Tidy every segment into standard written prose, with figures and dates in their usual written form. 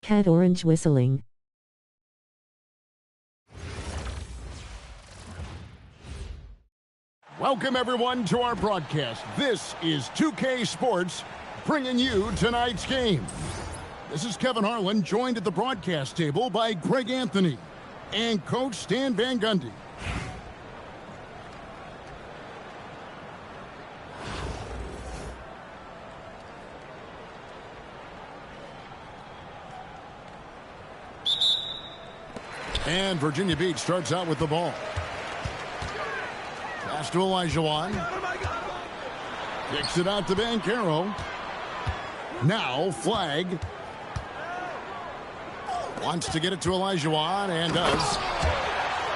Cat orange whistling. Welcome everyone to our broadcast. This is 2K Sports bringing you tonight's game. This is Kevin Harlan, joined at the broadcast table by Greg Anthony and Coach Stan Van Gundy. And Virginia Beach starts out with the ball. Pass to Olajuwon. Kicks it out to Banchero. Now flag. Wants to get it to Olajuwon and does.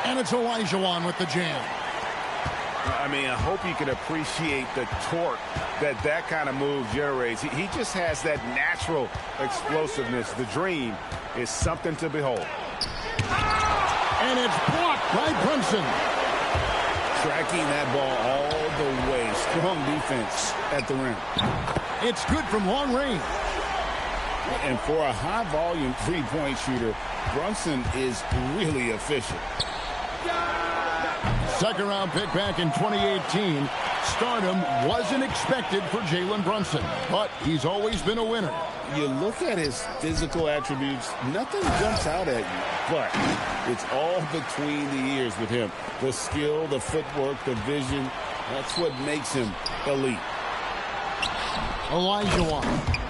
And it's Olajuwon with the jam. I mean, I hope you can appreciate the torque that kind of move generates. He just has that natural explosiveness. The dream is something to behold. And it's blocked by Brunson. Tracking that ball all the way. Strong defense at the rim. It's good from long range. And for a high-volume three-point shooter, Brunson is really efficient. Second-round pick back in 2018. Stardom wasn't expected for Jalen Brunson, but he's always been a winner. You look at his physical attributes, nothing jumps out at you, but it's all between the ears with him. The skill, the footwork, the vision, that's what makes him elite. Olajuwon.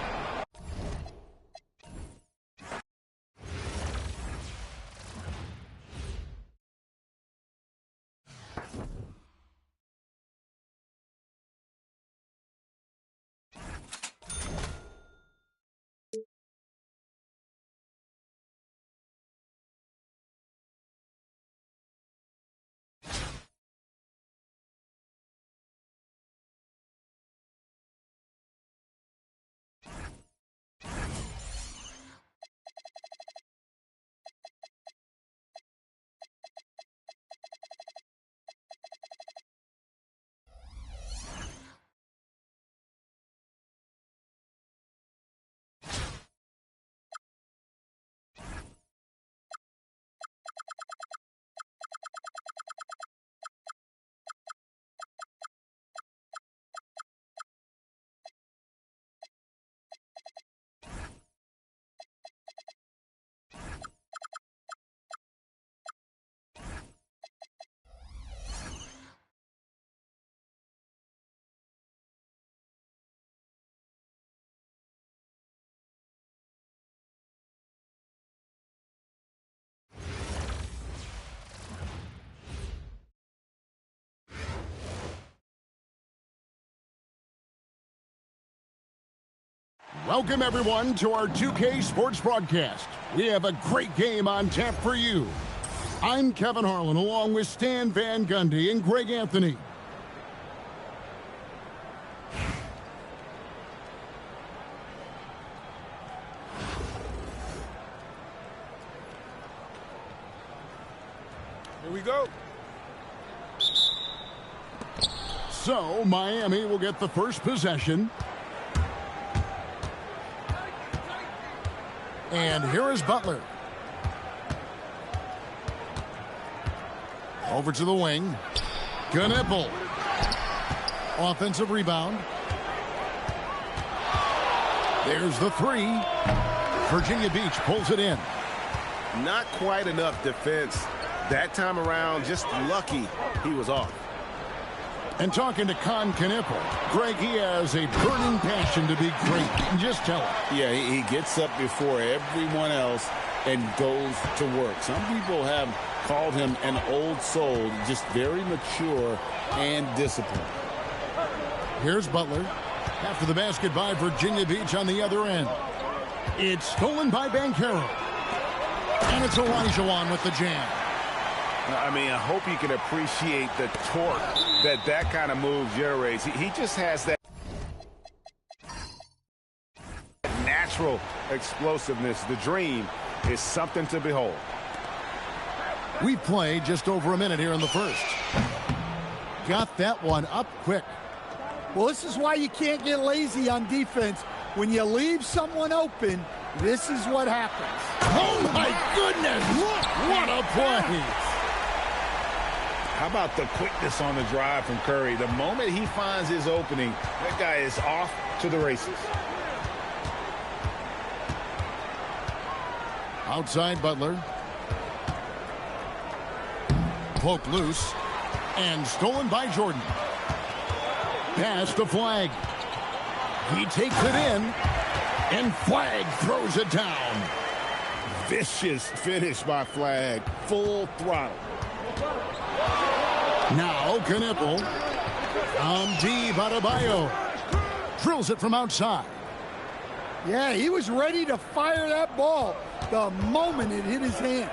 Welcome everyone to our 2K Sports broadcast. We have a great game on tap for you. I'm Kevin Harlan along with Stan Van Gundy and Greg Anthony. Here we go. So Miami will get the first possession. And here is Butler. Over to the wing. Knippel. Offensive rebound. There's the three. Virginia Beach pulls it in. Not quite enough defense that time around. Just lucky he was off. And talking to Knippel, Greg, he has a burning passion to be great. You can just tell it. Yeah, he gets up before everyone else and goes to work. Some people have called him an old soul, just very mature and disciplined. Here's Butler. After the basket by Virginia Beach on the other end. It's stolen by Banchero. And it's Olajuwon with the jam. I mean, I hope you can appreciate the torque that kind of move generates. He just has that natural explosiveness. The dream is something to behold. We've played just over a minute here in the first. Got that one up quick. Well, this is why you can't get lazy on defense. When you leave someone open, This is what happens. Oh, my goodness. What a play. How about the quickness on the drive from Curry? The moment he finds his opening, that guy is off to the races. Outside Butler. Poked loose. And stolen by Jordan. Pass to Flag. He takes it in. And Flag throws it down. Vicious finish by Flag. Full throttle. Now Knipple. Deep Adebayo. Drills it from outside. Yeah, he was ready to fire that ball the moment it hit his hands.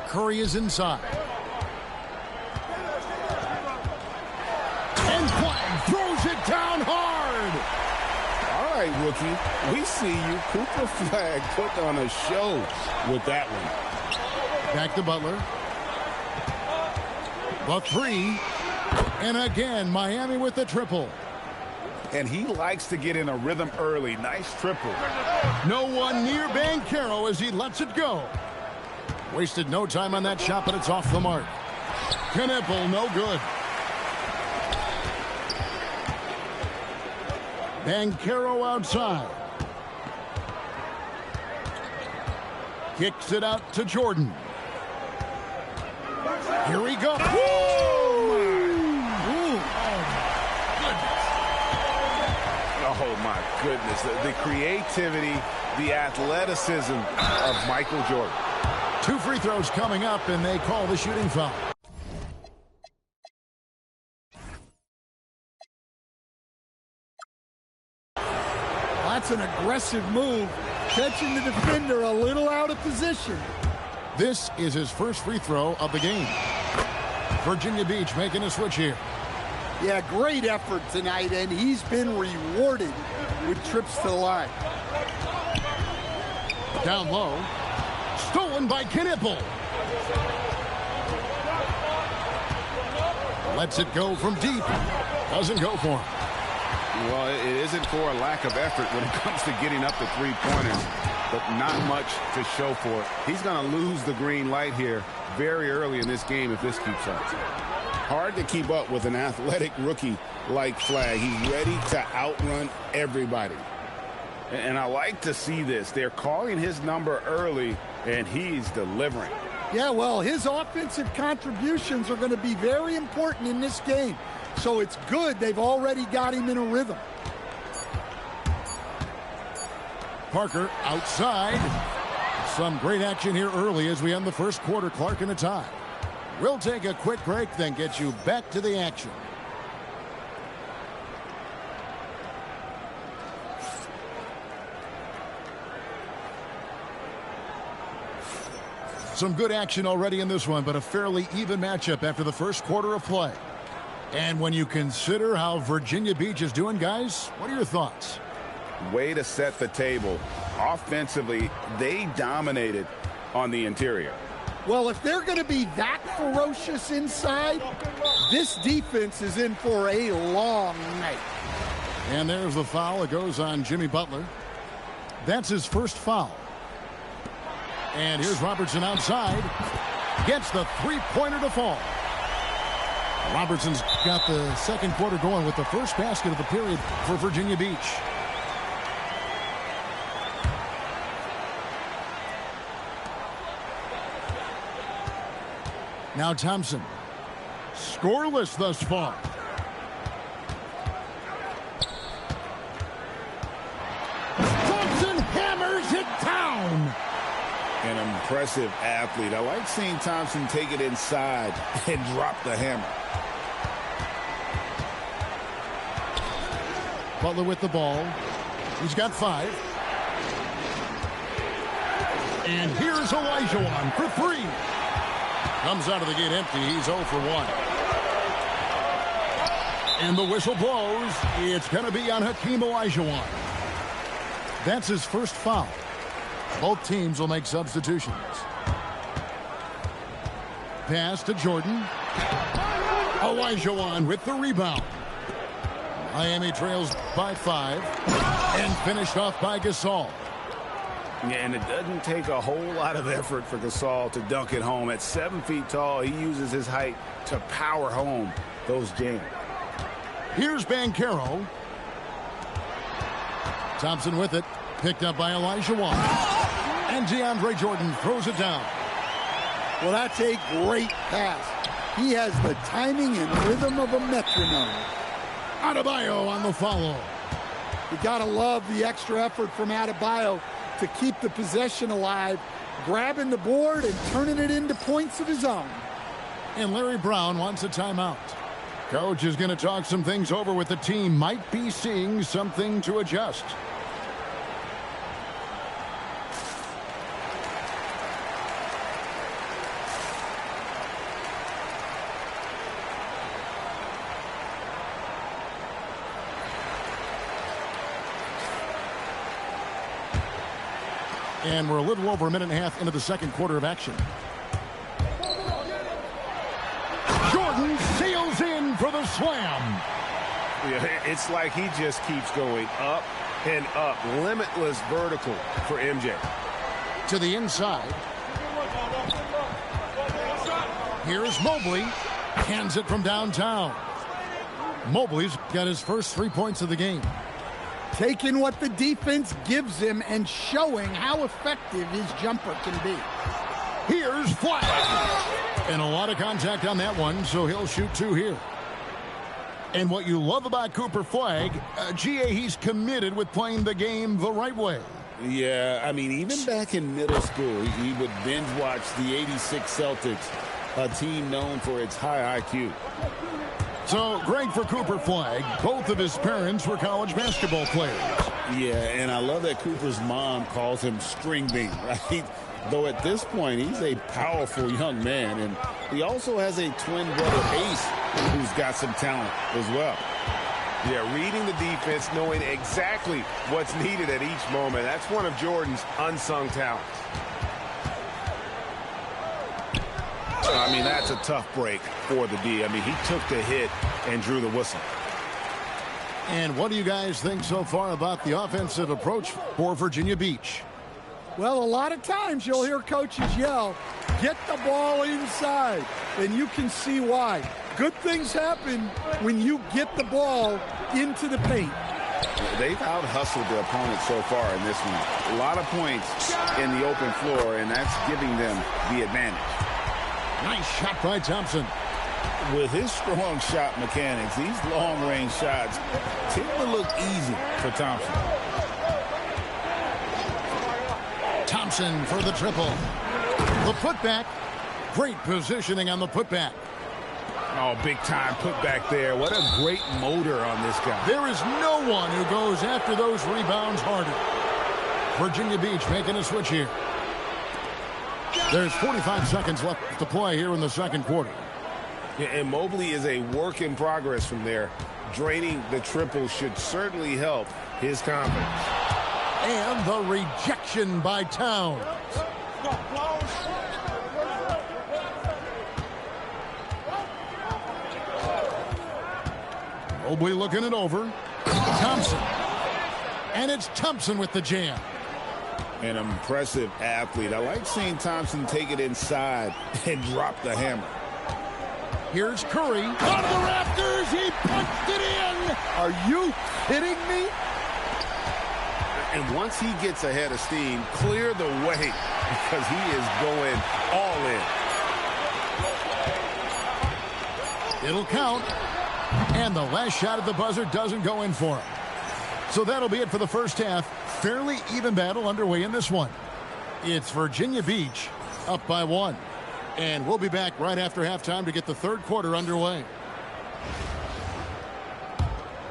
Curry is inside. And Flag throws it down hard. All right, rookie. We see you. Cooper Flag put on a show with that one. Back to Butler. The three. And again, Miami with the triple. And he likes to get in a rhythm early. Nice triple. No one near Banchero as he lets it go. Wasted no time on that shot, but it's off the mark. Knipple, no good. Banchero outside. Kicks it out to Jordan. Here we go. Oh, my goodness. The creativity, the athleticism of Michael Jordan. 2 free throws coming up, and they call the shooting foul. That's an aggressive move, catching the defender a little out of position. This is his first free throw of the game. Virginia Beach making a switch here. Yeah, great effort tonight, and he's been rewarded with trips to the line. Down low. Stolen by Knipple. Lets it go from deep. Doesn't go for him. Well, it isn't for a lack of effort when it comes to getting up the three-pointers, but not much to show for it. He's going to lose the green light here very early in this game if this keeps up. Hard to keep up with an athletic rookie like Flag. He's ready to outrun everybody. And I like to see this. They're calling his number early, and he's delivering. Yeah, well, his offensive contributions are going to be very important in this game. So it's good they've already got him in a rhythm. Parker outside. Some great action here early as we end the first quarter. Clark in a tie. We'll take a quick break, then get you back to the action. Some good action already in this one, but a fairly even matchup after the first quarter of play. And when you consider how Virginia Beach is doing, guys, what are your thoughts? Way to set the table. Offensively, they dominated on the interior. Well, if they're going to be that ferocious inside, this defense is in for a long night. And there's the foul. It goes on Jimmy Butler. That's his first foul. And here's Robertson outside. Gets the three-pointer to fall. Robertson's got the second quarter going with the first basket of the period for Virginia Beach. Now Thompson. Scoreless thus far. Thompson hammers it down. An impressive athlete. I like seeing Thompson take it inside and drop the hammer. Butler with the ball. He's got 5. And here's Olajuwon for 3. Comes out of the gate empty. He's 0 for 1. And the whistle blows. It's going to be on Hakeem Olajuwon. That's his first foul. Both teams will make substitutions. Pass to Jordan. Olajuwon with the rebound. Miami trails by 5 and finished off by Gasol. Yeah, and it doesn't take a whole lot of effort for Gasol to dunk it home. At 7 feet tall, he uses his height to power home those jams. Here's Banchero. Thompson with it. Picked up by Elijah Wan. And DeAndre Jordan throws it down. Well, that's a great pass. He has the timing and rhythm of a metronome. Adebayo on the follow. You got to love the extra effort from Adebayo to keep the possession alive, grabbing the board and turning it into points of his own. And Larry Brown wants a timeout. Coach is going to talk some things over with the team. Might be seeing something to adjust. And we're a little over a minute and a half into the second quarter of action. Jordan sails in for the slam. Yeah, it's like he just keeps going up and up. Limitless vertical for MJ. To the inside. Here's Mobley. Hands it from downtown. Mobley's got his first 3 points of the game. Taking what the defense gives him and showing how effective his jumper can be. Here's Flag. And a lot of contact on that one, so he'll shoot 2 here. And what you love about Cooper Flag, GA, he's committed with playing the game the right way. Yeah, I mean, even back in middle school, he would binge watch the '86 Celtics, a team known for its high IQ. So, great for Cooper Flag. Both of his parents were college basketball players. Yeah, and I love that Cooper's mom calls him String Bean, right? Though at this point, he's a powerful young man. And he also has a twin brother, Ace, who's got some talent as well. Yeah, reading the defense, knowing exactly what's needed at each moment. That's one of Jordan's unsung talents. I mean, that's a tough break for the D. I mean, he took the hit and drew the whistle. And what do you guys think so far about the offensive approach for Virginia Beach? Well, a lot of times you'll hear coaches yell, get the ball inside, and you can see why. Good things happen when you get the ball into the paint. They've out-hustled their opponent so far in this one. A lot of points in the open floor, and that's giving them the advantage. Nice shot by Thompson. With his strong shot mechanics, these long-range shots tend to look easy for Thompson. Thompson for the triple. The putback. Great positioning on the putback. Oh, big-time putback there. What a great motor on this guy. There is no one who goes after those rebounds harder. Virginia Beach making a switch here. There's 45 seconds left to play here in the second quarter. Yeah, and Mobley is a work in progress from there. Draining the triple should certainly help his confidence. And the rejection by Towns. Mobley looking it over. Thompson. And it's Thompson with the jam. An impressive athlete. I like seeing Thompson take it inside and drop the hammer. Here's Curry. On the rafters, he punched it in. Are you kidding me? And once he gets ahead of steam, clear the way because he is going all in. It'll count. And the last shot at the buzzer doesn't go in for him. So that'll be it for the first half. Fairly even battle underway in this one. It's Virginia Beach up by 1. And we'll be back right after halftime to get the third quarter underway.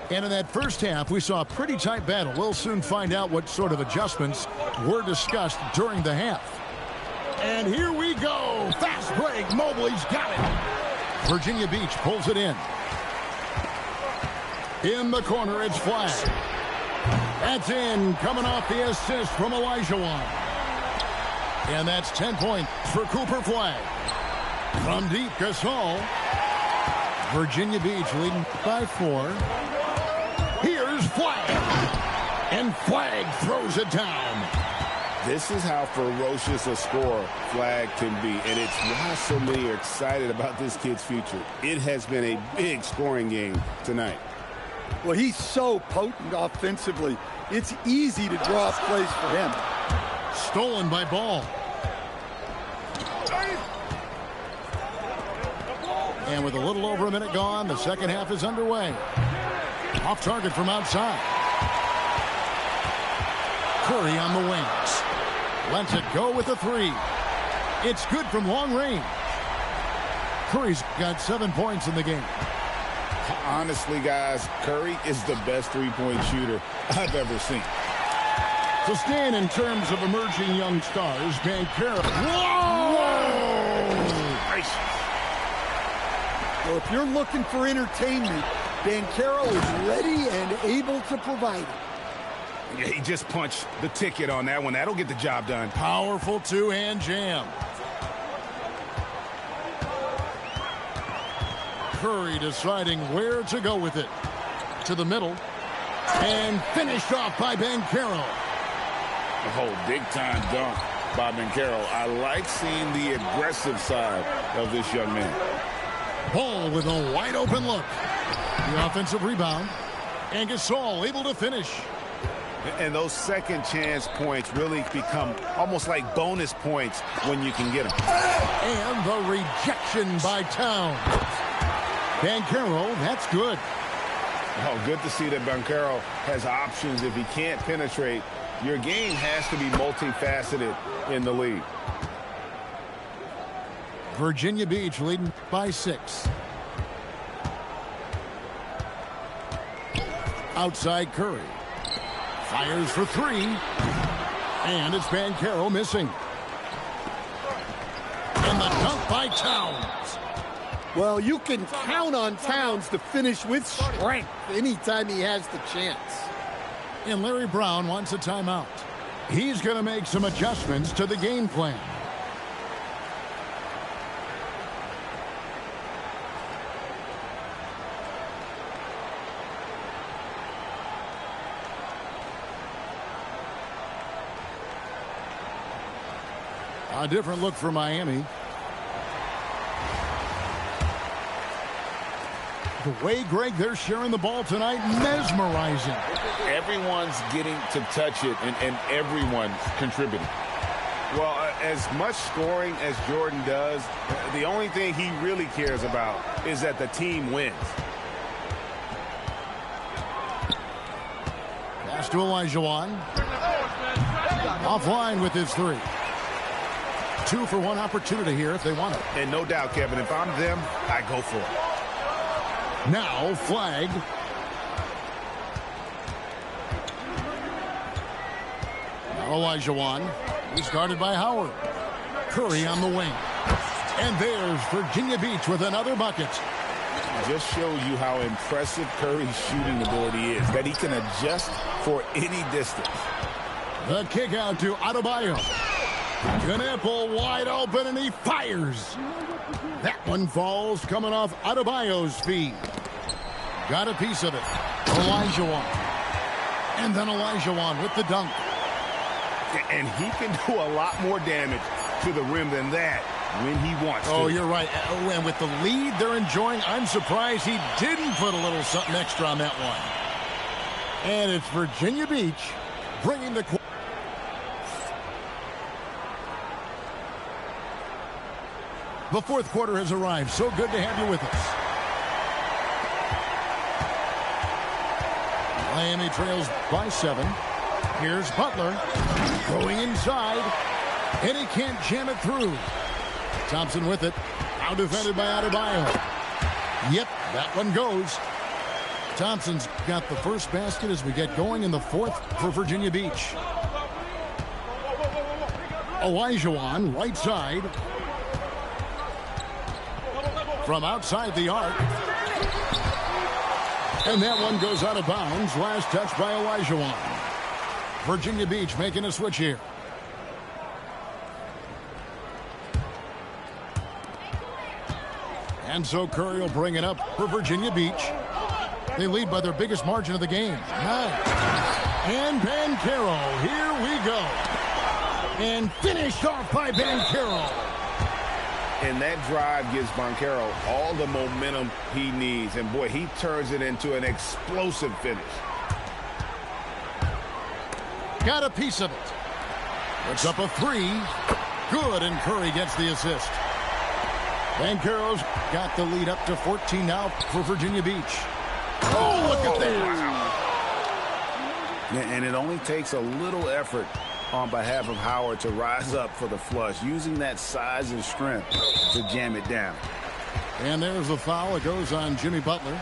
And in that first half, we saw a pretty tight battle. We'll soon find out what sort of adjustments were discussed during the half. And here we go. Fast break. Mobley's got it. Virginia Beach pulls it in. In the corner, it's Flag. That's in, coming off the assist from Elijah Wan. And that's 10 points for Cooper Flag. From deep, Gasol. Virginia Beach leading by 4. Here's Flag. And Flag throws it down. This is how ferocious a scorer Flag can be, and it's why so many are excited about this kid's future. It has been a big scoring game tonight. Well, he's so potent offensively. It's easy to draw up plays for him. Stolen by Ball. And with a little over a minute gone, the second half is underway. Off target from outside. Curry on the wings. Lets it go with the three. It's good from long range. Curry's got 7 points in the game. Honestly, guys, Curry is the best three-point shooter I've ever seen. So staying in terms of emerging young stars, Banchero. Whoa! Gracious. Well, if you're looking for entertainment, Banchero is ready and able to provide it. Yeah, he just punched the ticket on that one. That'll get the job done. Powerful two-hand jam. Curry deciding where to go with it. To the middle. And finished off by Banchero. Oh, big-time dunk by Banchero. I like seeing the aggressive side of this young man. Ball with a wide-open look. The offensive rebound. And Gasol able to finish. And those second chance points really become almost like bonus points when you can get them. And the rejection by Towns. Banchero, that's good. Oh, good to see that Banchero has options if he can't penetrate. Your game has to be multifaceted in the league. Virginia Beach leading by 6. Outside Curry. Fires for 3. And it's Banchero missing. And the dunk by Towns. Well, you can count on Towns to finish with strength anytime he has the chance. And Larry Brown wants a timeout. He's going to make some adjustments to the game plan. A different look for Miami. The way, Greg, they're sharing the ball tonight, mesmerizing. Everyone's getting to touch it, and everyone's contributing. Well, as much scoring as Jordan does, the only thing he really cares about is that the team wins. Pass to Olajuwon. Offline with his 3. 2 for 1 opportunity here if they want it. And no doubt, Kevin, if I'm them, I go for it. Now Flag. Now Olajuwon. He's guarded by Howard. Curry on the wing. And there's Virginia Beach with another bucket. Just shows you how impressive Curry's shooting ability is, that he can adjust for any distance. The kick out to Adebayo. Knappel wide open, and he fires. That one falls coming off Adebayo's feet. Got a piece of it. Olajuwon. And then Olajuwon with the dunk. And he can do a lot more damage to the rim than that when he wants to. Oh, you're right. And with the lead they're enjoying, I'm surprised he didn't put a little something extra on that one. And it's Virginia Beach bringing the... The fourth quarter has arrived. So good to have you with us. Miami trails by 7. Here's Butler going inside, and he can't jam it through. Thompson with it. Now defended by Adebayo. Yep, that one goes. Thompson's got the first basket as we get going in the fourth for Virginia Beach. Olajuwon, right side. From outside the arc. And that one goes out of bounds. Last touch by Olajuwon. Virginia Beach making a switch here. And so Curry will bring it up for Virginia Beach. They lead by their biggest margin of the game, 9. And Banchero, here we go. And finished off by Banchero. And that drive gives Banchero all the momentum he needs. And, boy, he turns it into an explosive finish. Got a piece of it. Puts up a 3. Good, and Curry gets the assist. Banchero's got the lead up to 14 now for Virginia Beach. Oh, look at that. And it only takes a little effort on behalf of Howard to rise up for the flush, using that size and strength to jam it down. And there's the foul. It goes on Jimmy Butler.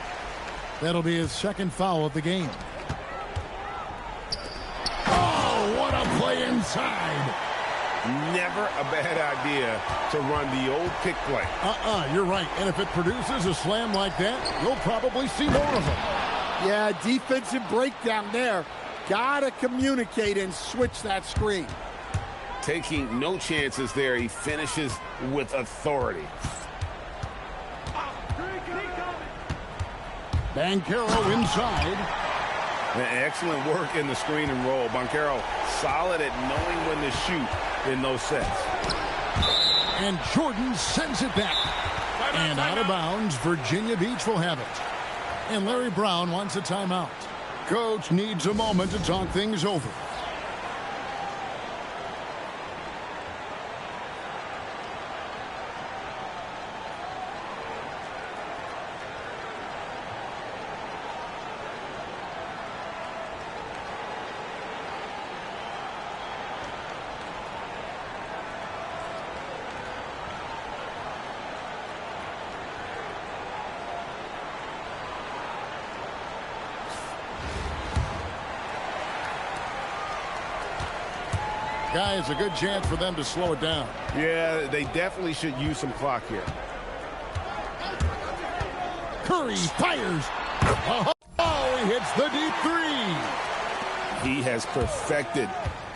That'll be his second foul of the game. Oh, what a play inside. Never a bad idea to run the old pick play. You're right. And if it produces a slam like that, you'll probably see more of them. Yeah, defensive breakdown there. Gotta communicate and switch that screen. Taking no chances there. He finishes with authority. Banchero inside. Excellent work in the screen and roll. Banchero solid at knowing when to shoot in those sets. And Jordan sends it back. And out of bounds, Virginia Beach will have it. And Larry Brown wants a timeout. Coach needs a moment to talk things over. Guys, a good chance for them to slow it down. Yeah, they definitely should use some clock here. Curry fires. Oh, he hits the deep 3. He has perfected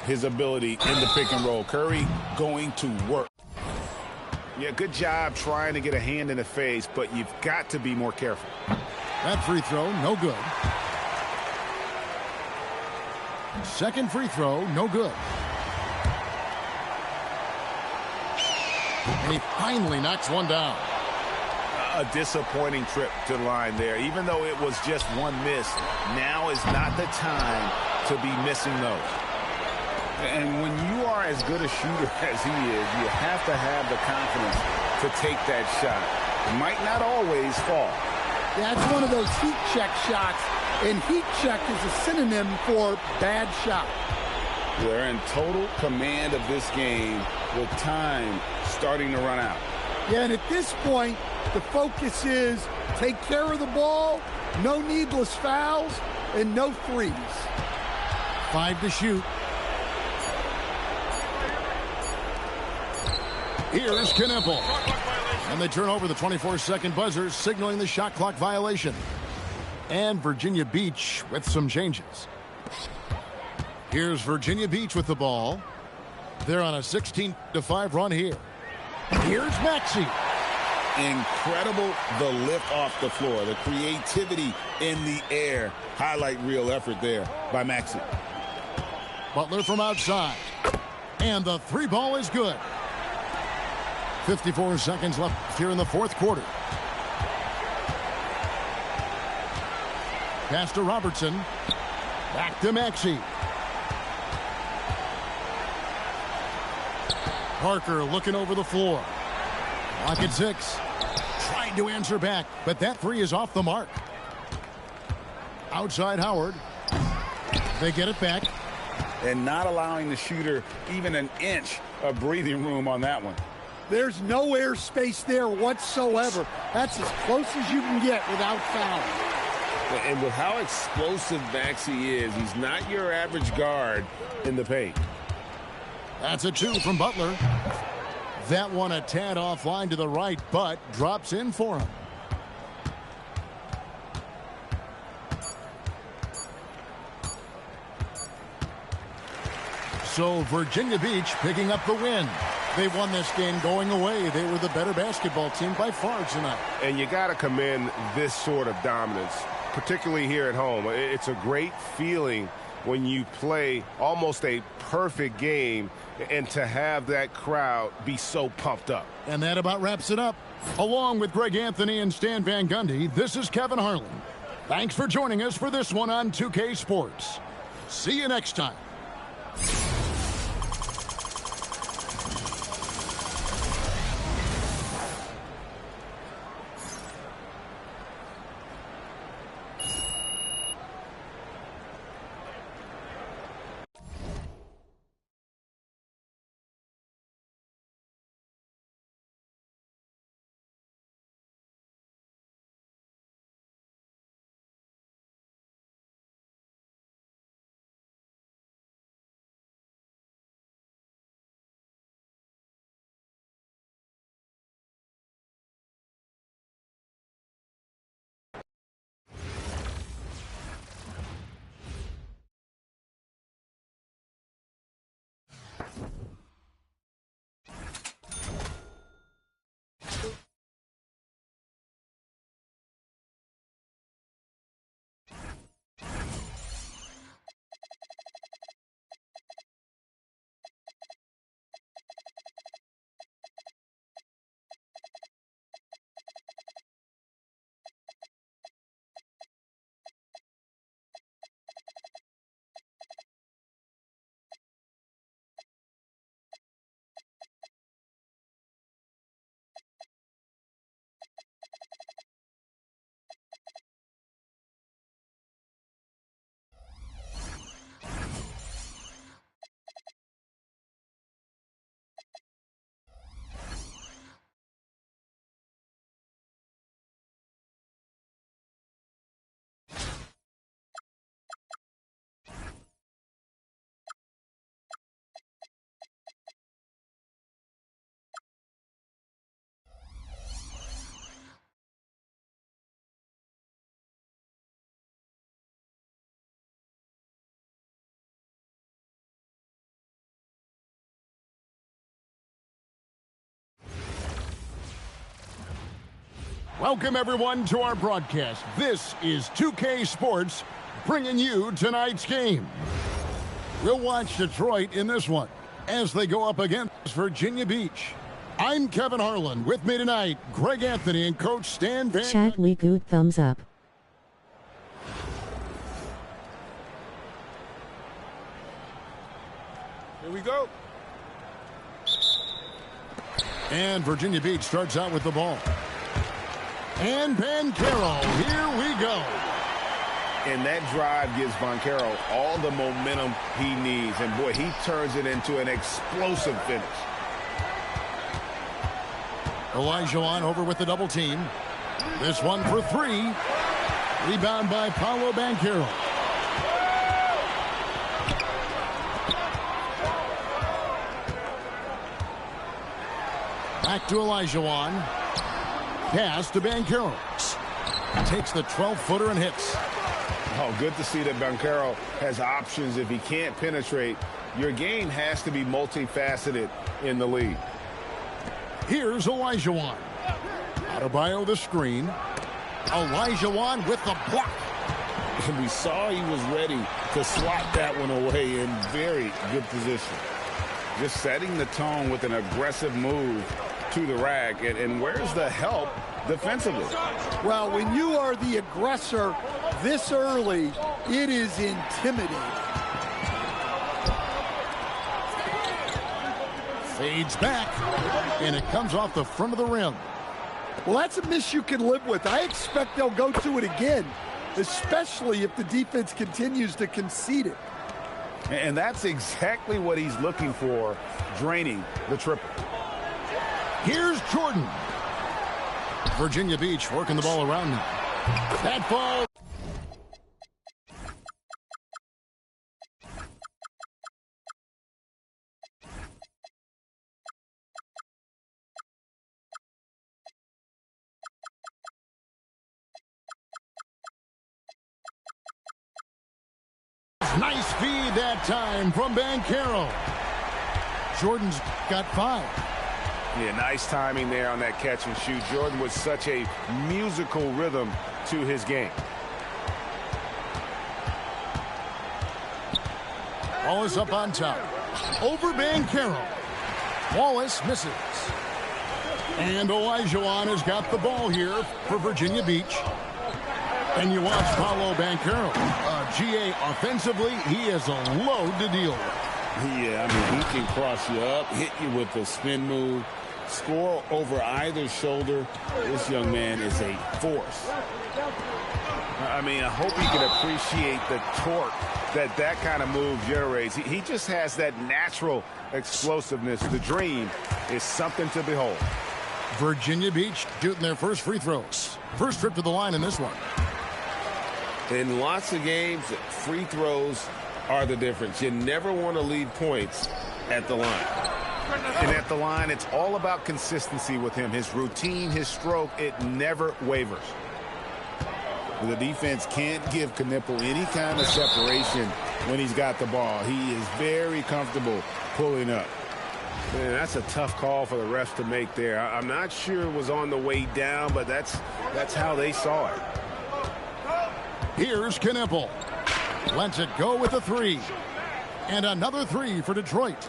his ability in the pick and roll. Curry going to work. Yeah, good job trying to get a hand in the face, but you've got to be more careful. That free throw, no good. Second free throw, no good. And he finally knocks one down. A disappointing trip to the line there. Even though it was just one miss, now is not the time to be missing those. And when you are as good a shooter as he is, you have to have the confidence to take that shot. It might not always fall. That's one of those heat check shots, and heat check is a synonym for bad shot. They're in total command of this game with time starting to run out. Yeah, and at this point, the focus is take care of the ball, no needless fouls, and no threes. 5 to shoot. Here's Kneppel. And they turn over the 24-second buzzer, signaling the shot clock violation. And Virginia Beach with some changes. Here's Virginia Beach with the ball. They're on a 16-5 run here. Here's Maxey. Incredible the lift off the floor. The creativity in the air. Highlight real effort there by Maxey. Butler from outside. And the 3 ball is good. 54 seconds left here in the fourth quarter. Pass to Robertson. Back to Maxey. Parker looking over the floor. Clock at 6. Trying to answer back, but that 3 is off the mark. Outside Howard. They get it back. And not allowing the shooter even an inch of breathing room on that one. There's no air space there whatsoever. That's as close as you can get without fouling. And with how explosive Maxey is, he's not your average guard in the paint. That's a 2 from Butler. That one a tad offline to the right, but drops in for him. So Virginia Beach picking up the win. They won this game going away. They were the better basketball team by far tonight. And you got to commend this sort of dominance. particularly here at home. It's a great feeling when you play almost a perfect game and to have that crowd be so pumped up. And that about wraps it up. Along with Greg Anthony and Stan Van Gundy, this is Kevin Harlan. Thanks for joining us for this one on 2K Sports. See you next time. Welcome, everyone, to our broadcast. This is 2K Sports, bringing you tonight's game. We'll watch Detroit in this one as they go up against Virginia Beach. I'm Kevin Harlan. With me tonight, Greg Anthony and Coach Stan Van. Chat we good thumbs up. Here we go. And Virginia Beach starts out with the ball. And Banchero, here we go. And that drive gives Banchero all the momentum he needs. And, boy, he turns it into an explosive finish. Olajuwon over with the double team. This one for three. Rebound by Paolo Banchero. Back to Olajuwon. Pass to Banchero. Takes the 12-footer and hits. Oh, good to see that Banchero has options. If he can't penetrate, your game has to be multifaceted in the league. Here's Olajuwon. Adebayo the screen. Olajuwon with the block. And we saw he was ready to slot that one away in very good position. Just setting the tone with an aggressive move to the rack. And where's the help defensively? Well, when you are the aggressor this early, it is intimidating. Fades back, and it comes off the front of the rim. Well, that's a miss you can live with. I expect they'll go to it again, especially if the defense continues to concede it. And that's exactly what he's looking for, draining the triple. Here's Jordan. Virginia Beach working the ball around now. That ball. Nice feed that time from Banchero. Jordan's got 5. Yeah, nice timing there on that catch and shoot. Jordan with such a musical rhythm to his game. Wallace up on top. Over Banchero. Wallace misses. And Olajuwon has got the ball here for Virginia Beach. And you watch Paolo Banchero. GA offensively, he is a load to deal with. Yeah, I mean, he can cross you up, hit you with a spin move, score over either shoulder. This young man is a force. I mean, I hope he can appreciate the torque that kind of move generates. He just has that natural explosiveness. The dream is something to behold. Virginia Beach shooting their first free throws. First trip to the line in this one. In lots of games, free throws are the difference. You never want to leave points at the line. And at the line, it's all about consistency with him. His routine, his stroke, it never wavers. The defense can't give Knipple any kind of separation when he's got the ball. He is very comfortable pulling up. Man, that's a tough call for the refs to make there. I'm not sure it was on the way down, but that's how they saw it. Here's Knipple. Lets it go with a three. And another three for Detroit.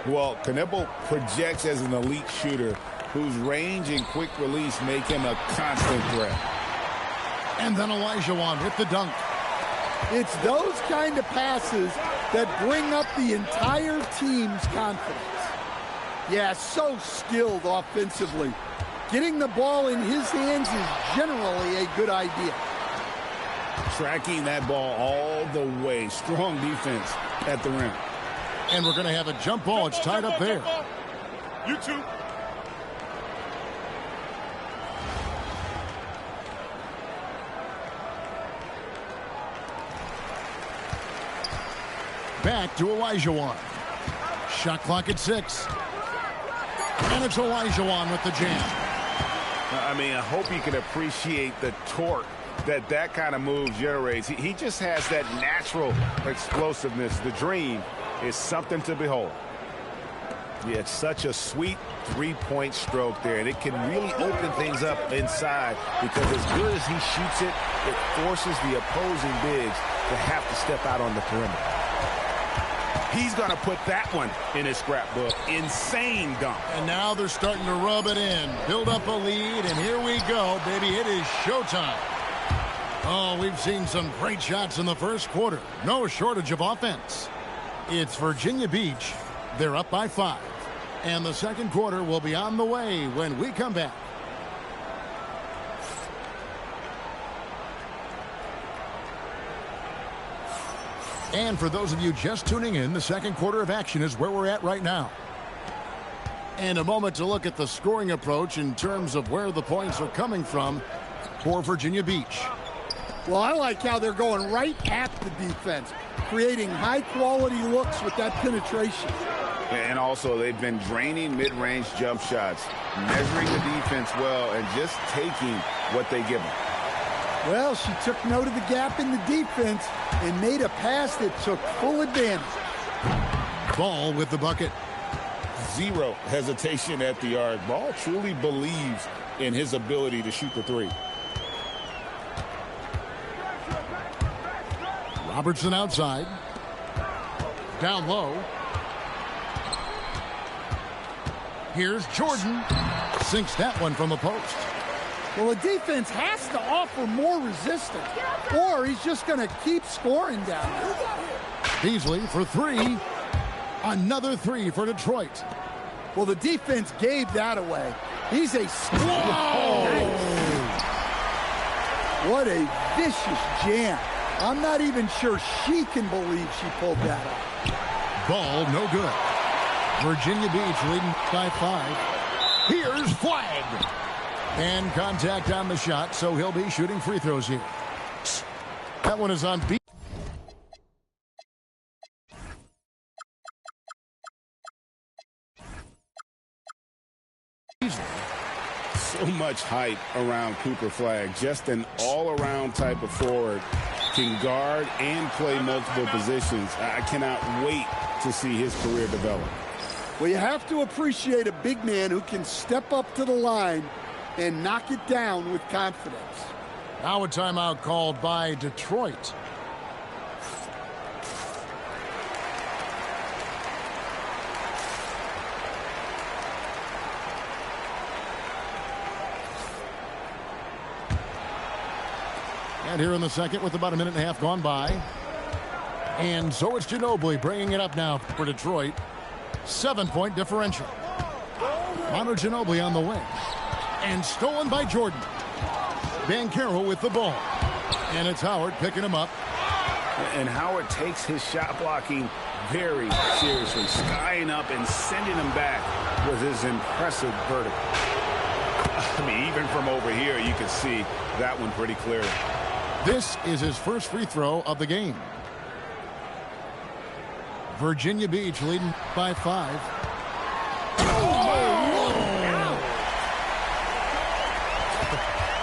Well, Knipple projects as an elite shooter whose range and quick release make him a constant threat. And then Olajuwon with the dunk. It's those kind of passes that bring up the entire team's confidence. Yeah, so skilled offensively. Getting the ball in his hands is generally a good idea. Tracking that ball all the way. Strong defense at the rim. And we're going to have a jump ball. It's tied up there. You too. Back to Olajuwon. Shot clock at 6. And it's Olajuwon with the jam. I mean, I hope you can appreciate the torque that kind of move generates. He just has that natural explosiveness. The dream is something to behold. Yeah, it's such a sweet three-point stroke there, and it can really open things up inside because as good as he shoots it, it forces the opposing bigs to have to step out on the perimeter. He's going to put that one in his scrapbook. Insane dunk. And now they're starting to rub it in. Build up a lead, and here we go, baby. It is showtime. Oh, we've seen some great shots in the first quarter. No shortage of offense. It's Virginia Beach. They're up by 5. And the second quarter will be on the way when we come back. And for those of you just tuning in, the second quarter of action is where we're at right now. And a moment to look at the scoring approach in terms of where the points are coming from for Virginia Beach. Well, I like how they're going right at the defense, creating high-quality looks with that penetration. And also, they've been draining mid-range jump shots, measuring the defense well, and just taking what they give them. Well, she took note of the gap in the defense and made a pass that took full advantage. Ball with the bucket. Zero hesitation at the arc. Ball truly believes in his ability to shoot the three. Robertson outside. Down low. Here's Jordan. Sinks that one from the post. Well, the defense has to offer more resistance, or he's just going to keep scoring down there. Beasley for 3. Another 3 for Detroit. Well, the defense gave that away. He's a squad. What a vicious jam. I'm not even sure she can believe she pulled that off. Ball no good. Virginia Beach leading by 5. Here's flag. And contact on the shot, so he'll be shooting free throws here. That one is on B. So much hype around Cooper Flagg. Just an all-around type of forward. Can guard and play multiple positions. I cannot wait to see his career develop. Well, you have to appreciate a big man who can step up to the line and knock it down with confidence. Now a timeout called by Detroit. And here in the second with about a minute and a half gone by. And so it's Ginobili bringing it up now for Detroit. 7-point differential. Manu Ginobili on the wing. And stolen by Jordan. Banchero with the ball. And it's Howard picking him up. And Howard takes his shot blocking very seriously, skying up and sending him back with his impressive vertical. I mean, even from over here, you can see that one pretty clearly. This is his first free throw of the game. Virginia Beach leading by 5.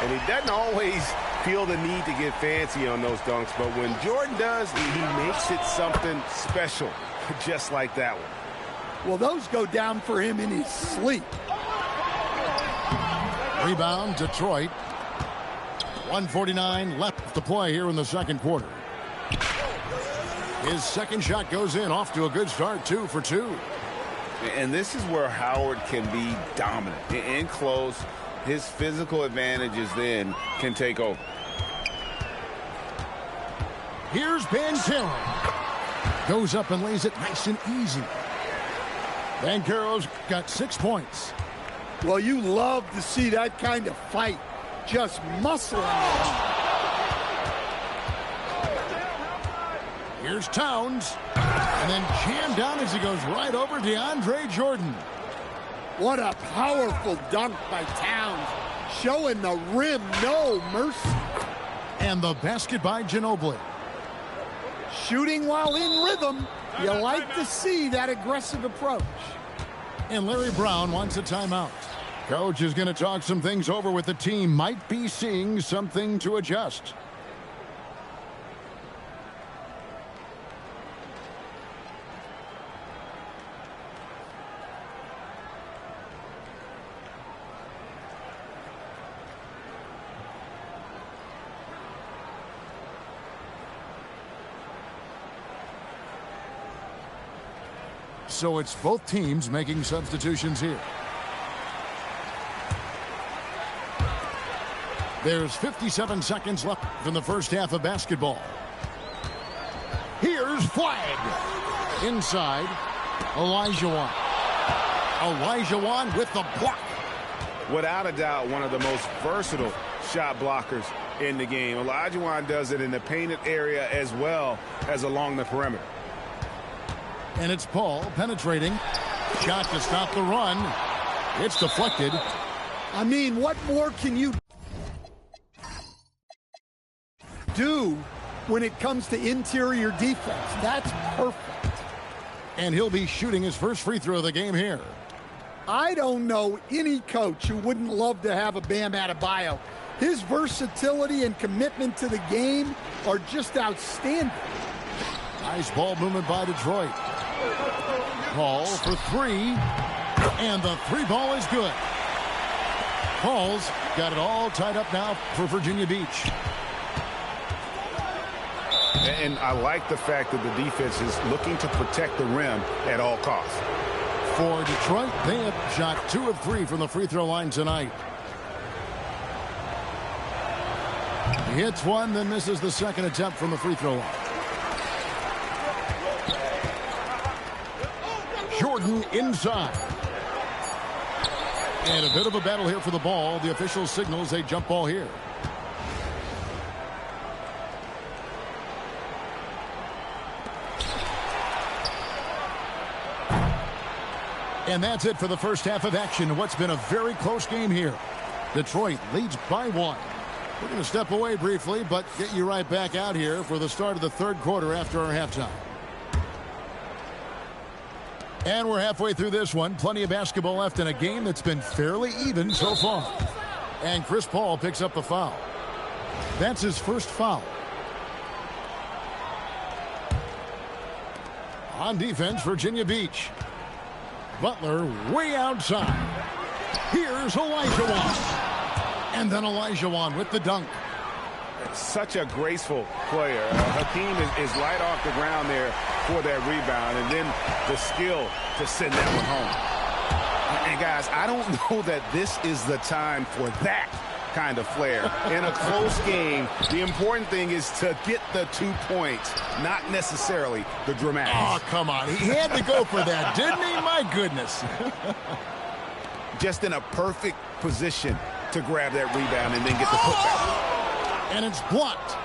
And he doesn't always feel the need to get fancy on those dunks, but when Jordan does, he makes it something special, just like that one. Well, those go down for him in his sleep. Rebound, Detroit. 1:49 left to play here in the second quarter. His second shot goes in, off to a good start, 2 for 2. And this is where Howard can be dominant. In close, his physical advantages then can take over. Here's Banchero. Goes up and lays it nice and easy. Banchero's got 6 points. Well, you love to see that kind of fight. Just muscling it. Here's Towns. And then jammed down as he goes right over DeAndre Jordan. What a powerful dunk by Towns. Showing the rim no mercy. And the basket by Ginobili. Shooting while in rhythm. You like to see that aggressive approach. And Larry Brown wants a timeout. Coach is going to talk some things over with the team. Might be seeing something to adjust. So it's both teams making substitutions here. There's 57 seconds left in the first half of basketball. Here's Flag. Inside, Olajuwon. Olajuwon with the block. Without a doubt, one of the most versatile shot blockers in the game. Olajuwon does it in the painted area as well as along the perimeter. And it's Paul penetrating. Shot to stop the run. It's deflected. I mean, what more can you do when it comes to interior defense? That's perfect. And he'll be shooting his first free throw of the game here. I don't know any coach who wouldn't love to have a Bam Adebayo. His versatility and commitment to the game are just outstanding. Nice ball movement by Detroit. Paul for 3. And the 3 ball is good. Paul's got it all tied up now for Virginia Beach. And I like the fact that the defense is looking to protect the rim at all costs. For Detroit, they have shot 2 of 3 from the free throw line tonight. He hits one, then misses the second attempt from the free throw line. Jordan inside. And a bit of a battle here for the ball. The official signals a jump ball here. And that's it for the first half of action. What's been a very close game here. Detroit leads by 1. We're going to step away briefly, but get you right back out here for the start of the third quarter after our halftime. And we're halfway through this one. Plenty of basketball left in a game that's been fairly even so far. And Chris Paul picks up the foul. That's his first foul. On defense, Virginia Beach. Butler way outside. Here's Olajuwon. And then Olajuwon with the dunk. Such a graceful player. Hakeem is light off the ground there for that rebound, and then the skill to send that one home. And guys, I don't know that this is the time for that kind of flair. In a close game, the important thing is to get the 2 points, not necessarily the dramatics. Oh, come on. He had to go for that, didn't he? My goodness. Just in a perfect position to grab that rebound and then get the putback. And it's blocked.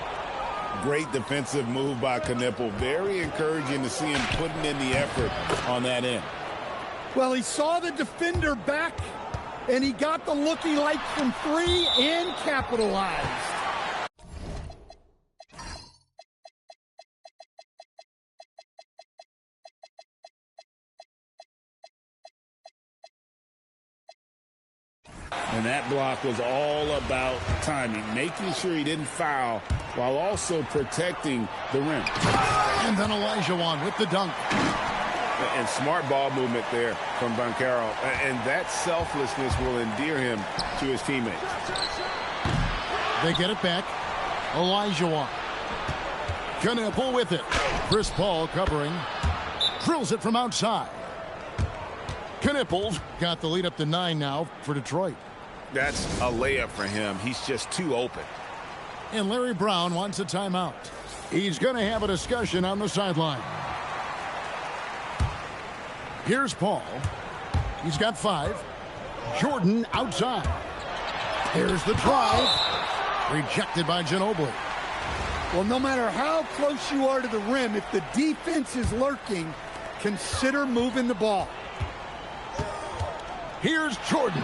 Great defensive move by Knipple. Very encouraging to see him putting in the effort on that end. Well, he saw the defender back, and he got the look he liked from three and capitalized. And that block was all about timing, making sure he didn't foul while also protecting the rim. And then Olajuwon with the dunk. And smart ball movement there from Banchero. And that selflessness will endear him to his teammates. They get it back. Olajuwon. Knipple with it. Chris Paul covering. Drills it from outside. Knipple's got the lead up to 9 now for Detroit. That's a layup for him. He's just too open. And Larry Brown wants a timeout. He's going to have a discussion on the sideline. Here's Paul. He's got 5. Jordan outside. Here's the drive. Rejected by Ginobili. Well, no matter how close you are to the rim, if the defense is lurking, consider moving the ball. Here's Jordan.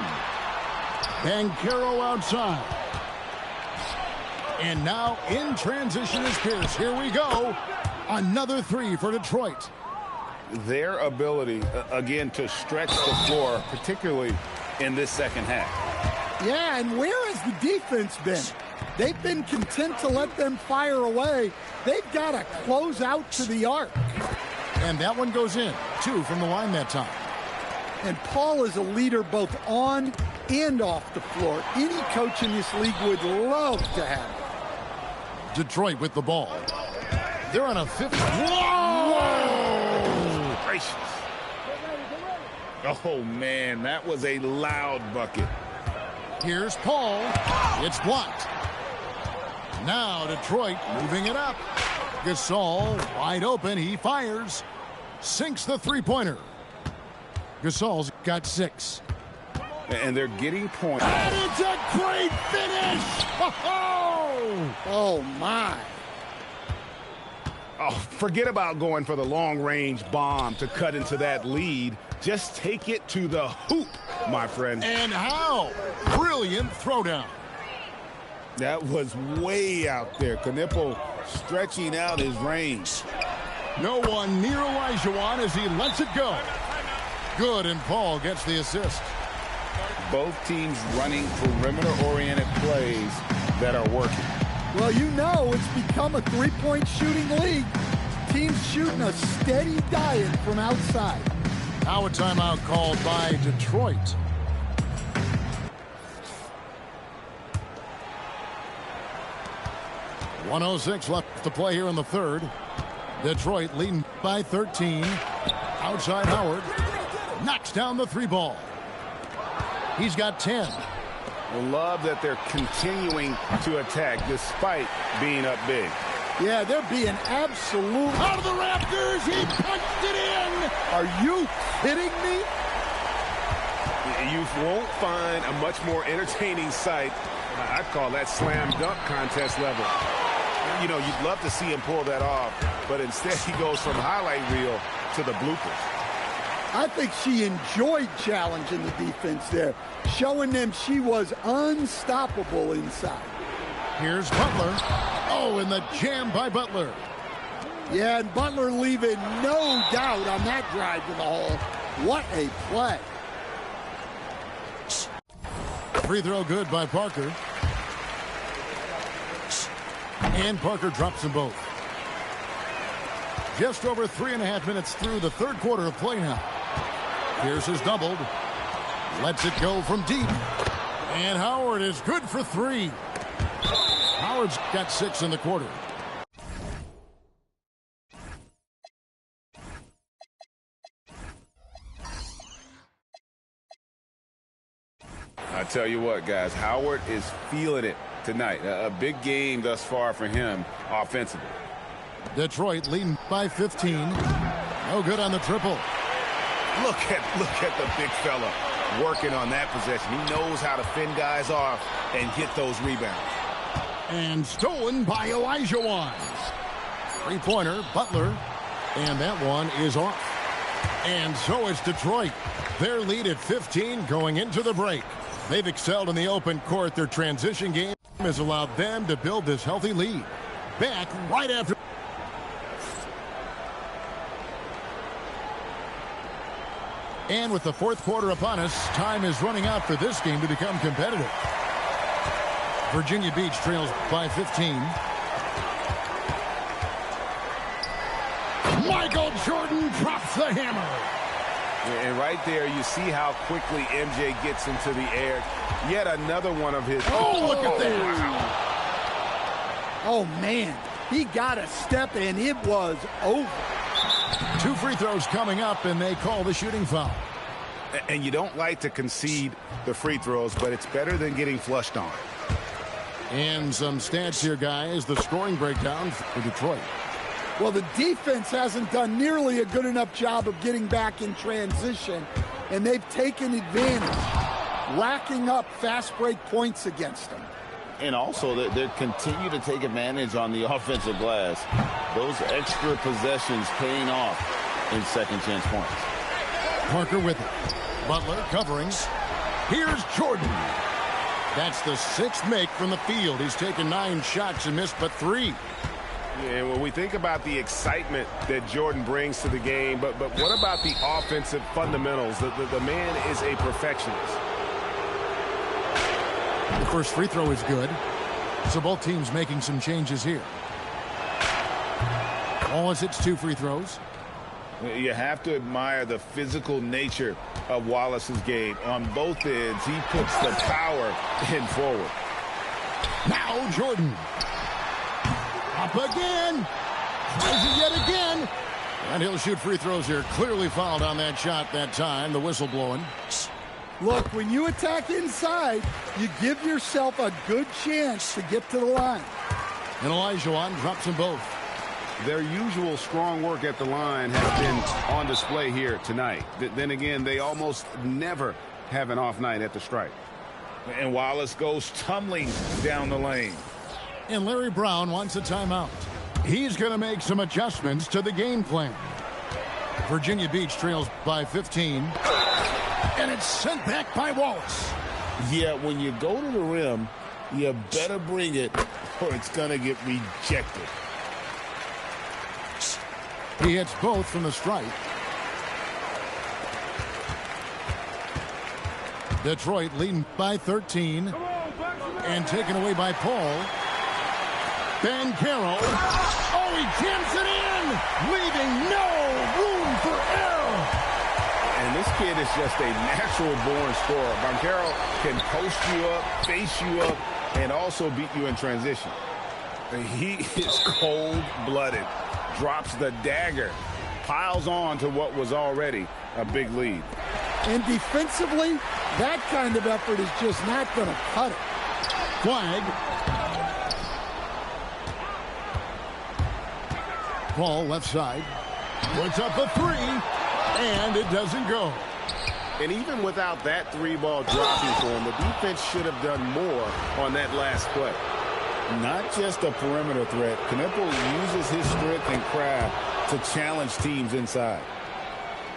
Banchero outside. And now in transition is Pierce. Here we go. Another 3 for Detroit. Their ability, again, to stretch the floor, particularly in this second half. Yeah, and where has the defense been? They've been content to let them fire away. They've got to close out to the arc. And that one goes in. 2 from the line that time. And Paul is a leader both on and off the floor. Any coach in this league would love to have it. Detroit with the ball. They're on a 5th. Whoa! Gracious. Oh, man, that was a loud bucket. Here's Paul. It's blocked. Now Detroit moving it up. Gasol wide open. He fires. Sinks the three-pointer. Gasol's got 6. And they're getting points. And it's a great finish! Oh, my. Oh, forget about going for the long-range bomb to cut into that lead. Just take it to the hoop, my friend. And how? Brilliant throwdown. That was way out there. Knipple stretching out his range. No one near Olajuwon as he lets it go. Good, and Paul gets the assist. Both teams running perimeter-oriented plays that are working. Well, you know it's become a three-point shooting league. Teams shooting a steady diet from outside. Now a timeout called by Detroit. .106 left to play here in the third. Detroit leading by 13. Outside Howard. Knocks down the 3 ball. He's got 10. Love that they're continuing to attack despite being up big. Yeah, they're being absolute. Out of the Raptors, he punched it in. Are you kidding me? You won't find a much more entertaining sight. I'd call that slam dunk contest level. You know, you'd love to see him pull that off, but instead he goes from highlight reel to the bloopers. I think she enjoyed challenging the defense there, showing them she was unstoppable inside. Here's Butler. Oh, and the jam by Butler. Yeah, and Butler leaving no doubt on that drive to the hole. What a play. Free throw good by Parker. And Parker drops them both. Just over 3.5 minutes through the third quarter of play now. Pierce is doubled. Lets it go from deep. And Howard is good for 3. Howard's got 6 in the quarter. I tell you what, guys, Howard is feeling it tonight. A big game thus far for him offensively. Detroit leading by 15. No good on the triple. Look at the big fella working on that possession. He knows how to fend guys off and get those rebounds. And stolen by Elijah Wines. Three-pointer, Butler. And that one is off. And so it's Detroit. Their lead at 15 going into the break. They've excelled in the open court. Their transition game has allowed them to build this healthy lead. Back right after. And with the fourth quarter upon us, time is running out for this game to become competitive. Virginia Beach trails by 15. Michael Jordan drops the hammer. And right there, you see how quickly MJ gets into the air. Yet another one of his. Oh, look at that. Wow. Oh, man. He got a step, and it was over. 2 free throws coming up, and they call the shooting foul. And you don't like to concede the free throws, but it's better than getting flushed on. And some stats here, guys. The scoring breakdown for Detroit. Well, the defense hasn't done nearly a good enough job of getting back in transition, and they've taken advantage, racking up fast break points against them. And also, they continue to take advantage on the offensive glass. Those extra possessions paying off in second chance points. Parker with it. Butler covering. Here's Jordan. That's the 6th make from the field. He's taken 9 shots and missed but 3. Yeah, when we think about the excitement that Jordan brings to the game, but what about the offensive fundamentals? The man is a perfectionist. The first free throw is good. So both teams making some changes here. Wallace hits 2 free throws. You have to admire the physical nature of Wallace's game. On both ends, he puts the power in forward. Now Jordan. Up again. Tries it yet again. And he'll shoot free throws here. Clearly fouled on that shot that time. The whistle blowing. Look, when you attack inside, you give yourself a good chance to get to the line. And Olajuwon drops them both. Their usual strong work at the line has been on display here tonight. Then again, they almost never have an off night at the stripe. And Wallace goes tumbling down the lane. And Larry Brown wants a timeout. He's going to make some adjustments to the game plan. Virginia Beach trails by 15. And it's sent back by Wallace. Yeah, when you go to the rim, you better bring it or it's going to get rejected. He hits both from the stripe. Detroit leading by 13. And taken away by Paul. Ben Carroll. Oh, he jams it in, leaving no room for error. And this kid is just a natural-born scorer. Banchero can post you up, face you up, and also beat you in transition. He is cold-blooded. Drops the dagger, piles on to what was already a big lead. And defensively, that kind of effort is just not going to cut it. Flag. Paul left side. Puts up a 3, and it doesn't go. And even without that 3-ball dropping for him, the defense should have done more on that last play. Not just a perimeter threat. Knippel uses his strength and craft to challenge teams inside.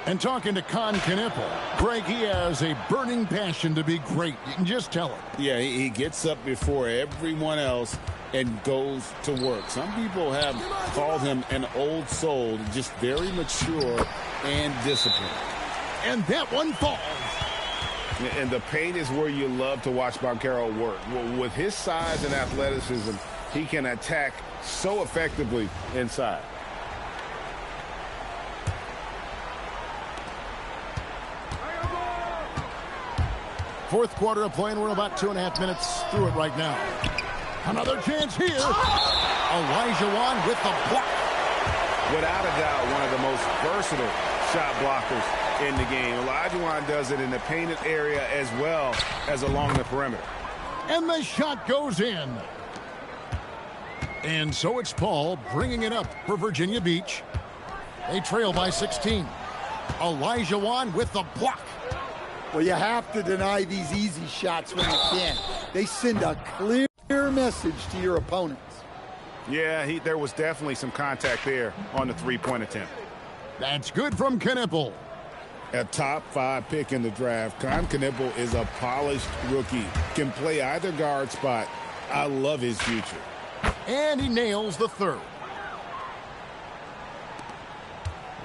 And talking to Con Knippel, Greg, he has a burning passion to be great. You can just tell it. Yeah, he gets up before everyone else and goes to work. Some people have called him an old soul, just very mature and disciplined. And that one falls. And the paint is where you love to watch Banchero work. With his size and athleticism, he can attack so effectively inside. Fourth quarter of play, and we're about 2.5 minutes through it right now. Another chance here. Olajuwon with the block. Without a doubt, one of the most versatile shot blockers in the game. Olajuwon does it in the painted area as well as along the perimeter. And the shot goes in. And so it's Paul bringing it up for Virginia Beach. They trail by 16. Olajuwon with the block. Well, you have to deny these easy shots when you can. They send a clear message to your opponents. Yeah, there was definitely some contact there on the three-point attempt. That's good from Knipple. A top 5 pick in the draft. Knipple is a polished rookie. Can play either guard spot. I love his future. And he nails the third.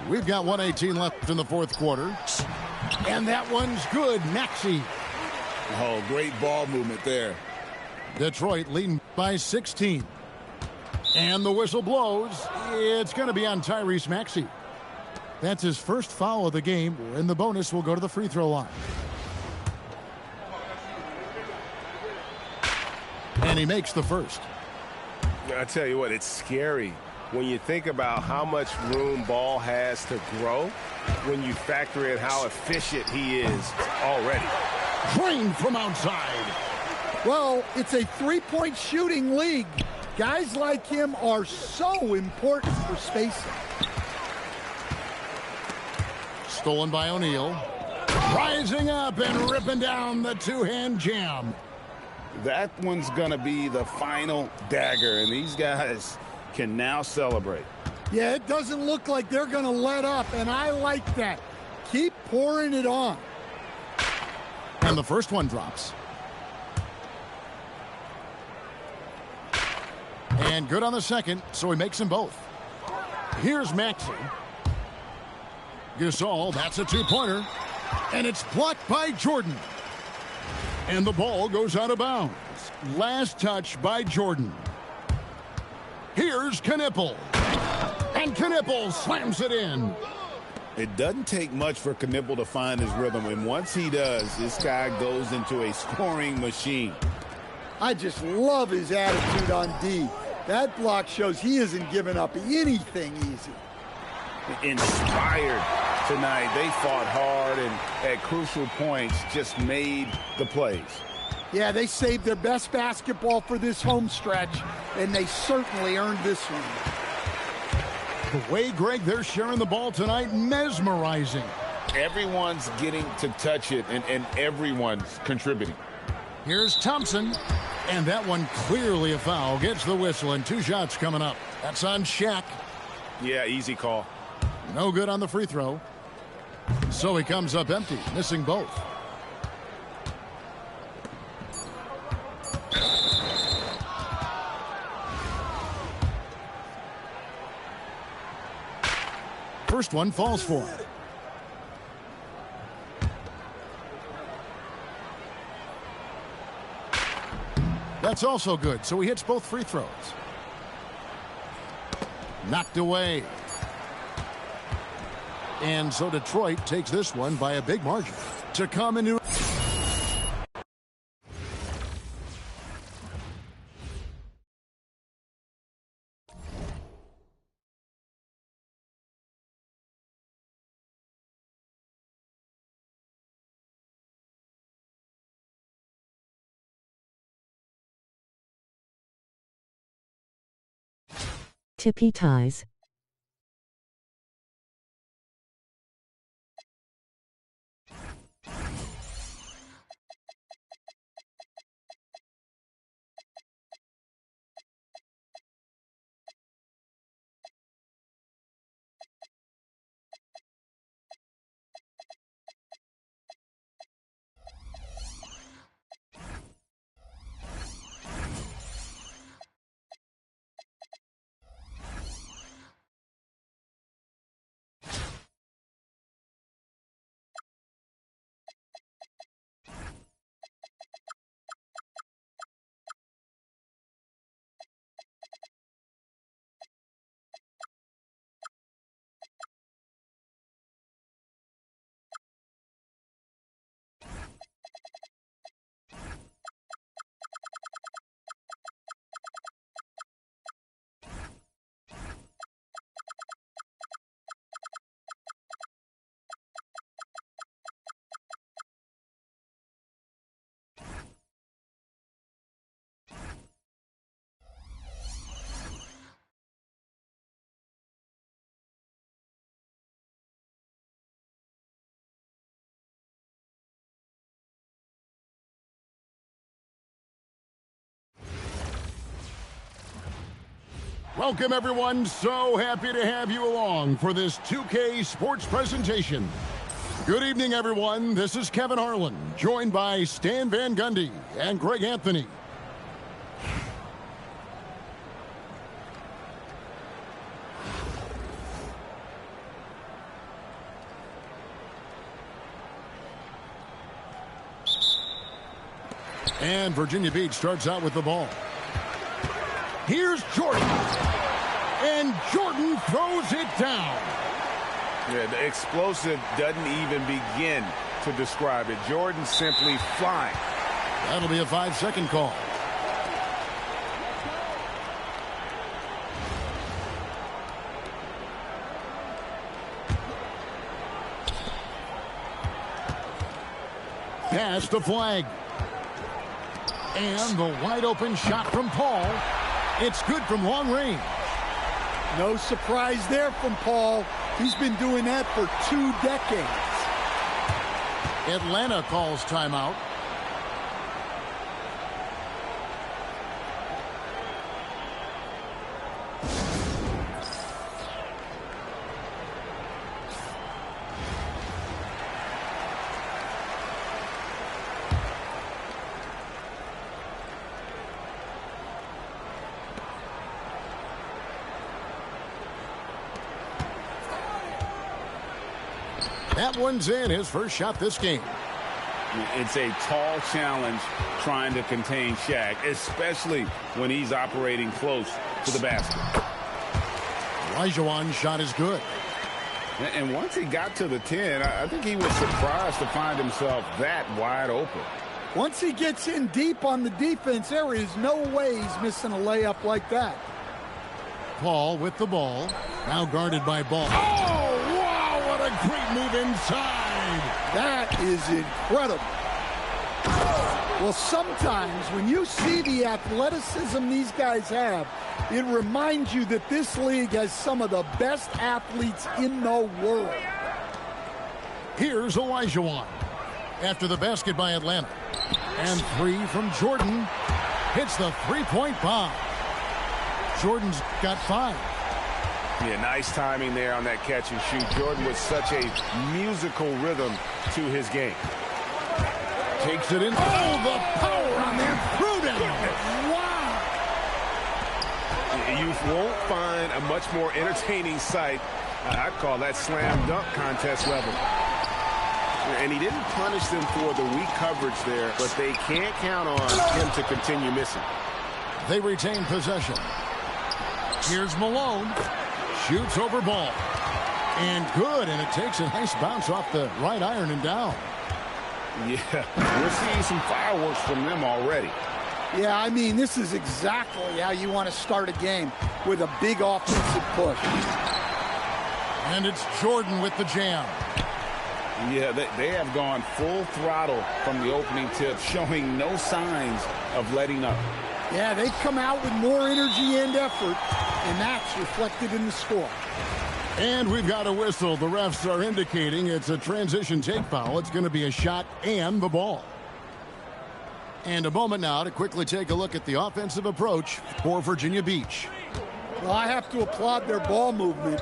We've got 1:18 left in the fourth quarter. And that one's good. Maxey. Oh, great ball movement there. Detroit leading by 16. And the whistle blows. It's going to be on Tyrese Maxey. That's his first foul of the game, and the bonus will go to the free throw line. And he makes the first. I tell you what, it's scary when you think about how much room Ball has to grow, when you factor in how efficient he is already. Drained from outside. Well, it's a three-point shooting league. Guys like him are so important for spacing. Stolen by O'Neal. Rising up and ripping down the two-hand jam. That one's going to be the final dagger, and these guys can now celebrate. Yeah, it doesn't look like they're going to let up, and I like that. Keep pouring it on. And the first one drops. And good on the second, so he makes them both. Here's Maxey. Gasol, that's a two-pointer. And it's blocked by Jordan. And the ball goes out of bounds. Last touch by Jordan. Here's Knipple. And Knipple slams it in. It doesn't take much for Knipple to find his rhythm, and once he does, this guy goes into a scoring machine. I just love his attitude on D. That block shows he isn't giving up anything easy. Inspired tonight. They fought hard and at crucial points just made the plays. Yeah, they saved their best basketball for this home stretch, and they certainly earned this one. The way, Greg, they're sharing the ball tonight, mesmerizing. Everyone's getting to touch it, and everyone's contributing. Here's Thompson. And that one clearly a foul. Gets the whistle, and 2 shots coming up. That's on Shaq. Yeah, easy call. No good on the free throw. So he comes up empty, missing both. First one falls for him. That's also good, so he hits both free throws. Knocked away. And so Detroit takes this one by a big margin to come into. Tippy ties. Welcome, everyone. So happy to have you along for this 2K Sports presentation. Good evening, everyone. This is Kevin Harlan, joined by Stan Van Gundy and Greg Anthony. And Virginia Beach starts out with the ball. Here's Jordan. And Jordan throws it down. Yeah, the explosive doesn't even begin to describe it. Jordan simply flying. That'll be a 5-second call. Pass the flag. And the wide open shot from Paul. It's good from long range. No surprise there from Paul. He's been doing that for 2 decades. Atlanta calls timeout. That one's in, his first shot this game. It's a tall challenge trying to contain Shaq, especially when he's operating close to the basket. Olajuwon's shot is good. And once he got to the 10, I think he was surprised to find himself that wide open. Once he gets in deep on the defense, there is no way he's missing a layup like that. Paul with the ball. Now guarded by Ball. Oh, wow, what a great move inside. That is incredible. Well, sometimes when you see the athleticism these guys have, it reminds you that this league has some of the best athletes in the world. Here's Olajuwon after the basket by Atlanta. And 3 from Jordan. Hits the three-point bomb. Jordan's got 5. Yeah, nice timing there on that catch and shoot. Jordan with such a musical rhythm to his game. Takes it in. Oh, the power on that throwdown. Wow. You won't find a much more entertaining sight. I'd call that slam dunk contest level. And he didn't punish them for the weak coverage there, but they can't count on him to continue missing. They retain possession. Here's Malone. Shoots over Ball. And good, and it takes a nice bounce off the right iron and down. Yeah, we're seeing some fireworks from them already. Yeah, I mean, this is exactly how you want to start a game, with a big offensive push. And it's Jordan with the jam. Yeah, they have gone full throttle from the opening tip, showing no signs of letting up. Yeah, they've come out with more energy and effort, and that's reflected in the score. And we've got a whistle. The refs are indicating it's a transition take foul. It's going to be a shot and the ball. And a moment now to quickly take a look at the offensive approach for Virginia Beach. Well, I have to applaud their ball movement.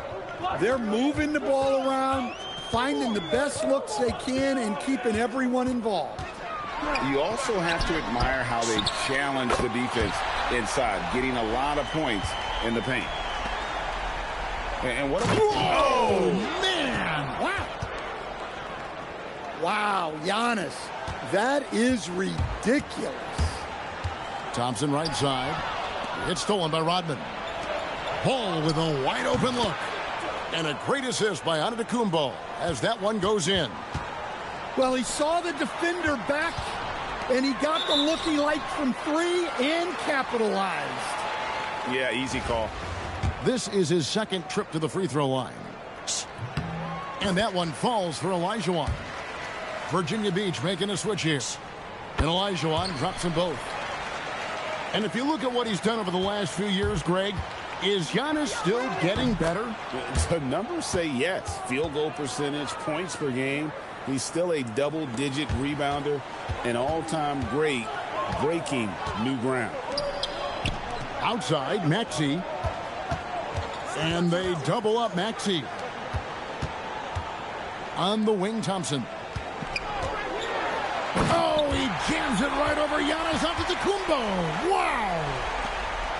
They're moving the ball around, finding the best looks they can, and keeping everyone involved. You also have to admire how they challenge the defense inside, getting a lot of points in the paint. And what a... Oh, man! Wow. Wow, Giannis. That is ridiculous. Thompson right side. It's stolen by Rodman. Paul with a wide open look. And a great assist by Antetokounmpo as that one goes in. Well, he saw the defender back, and he got the look he liked from 3 and capitalized. Yeah, easy call. This is his second trip to the free throw line. And that one falls for Olajuwon. Virginia Beach making a switch here. And Olajuwon drops them both. And if you look at what he's done over the last few years, Greg, is Giannis still getting better? The numbers say yes. Field goal percentage, points per game. He's still a double-digit rebounder, an all-time great, breaking new ground. Outside, Maxey. And they double up Maxey. On the wing, Thompson. Oh, he jams it right over Giannis Antetokounmpo. Wow!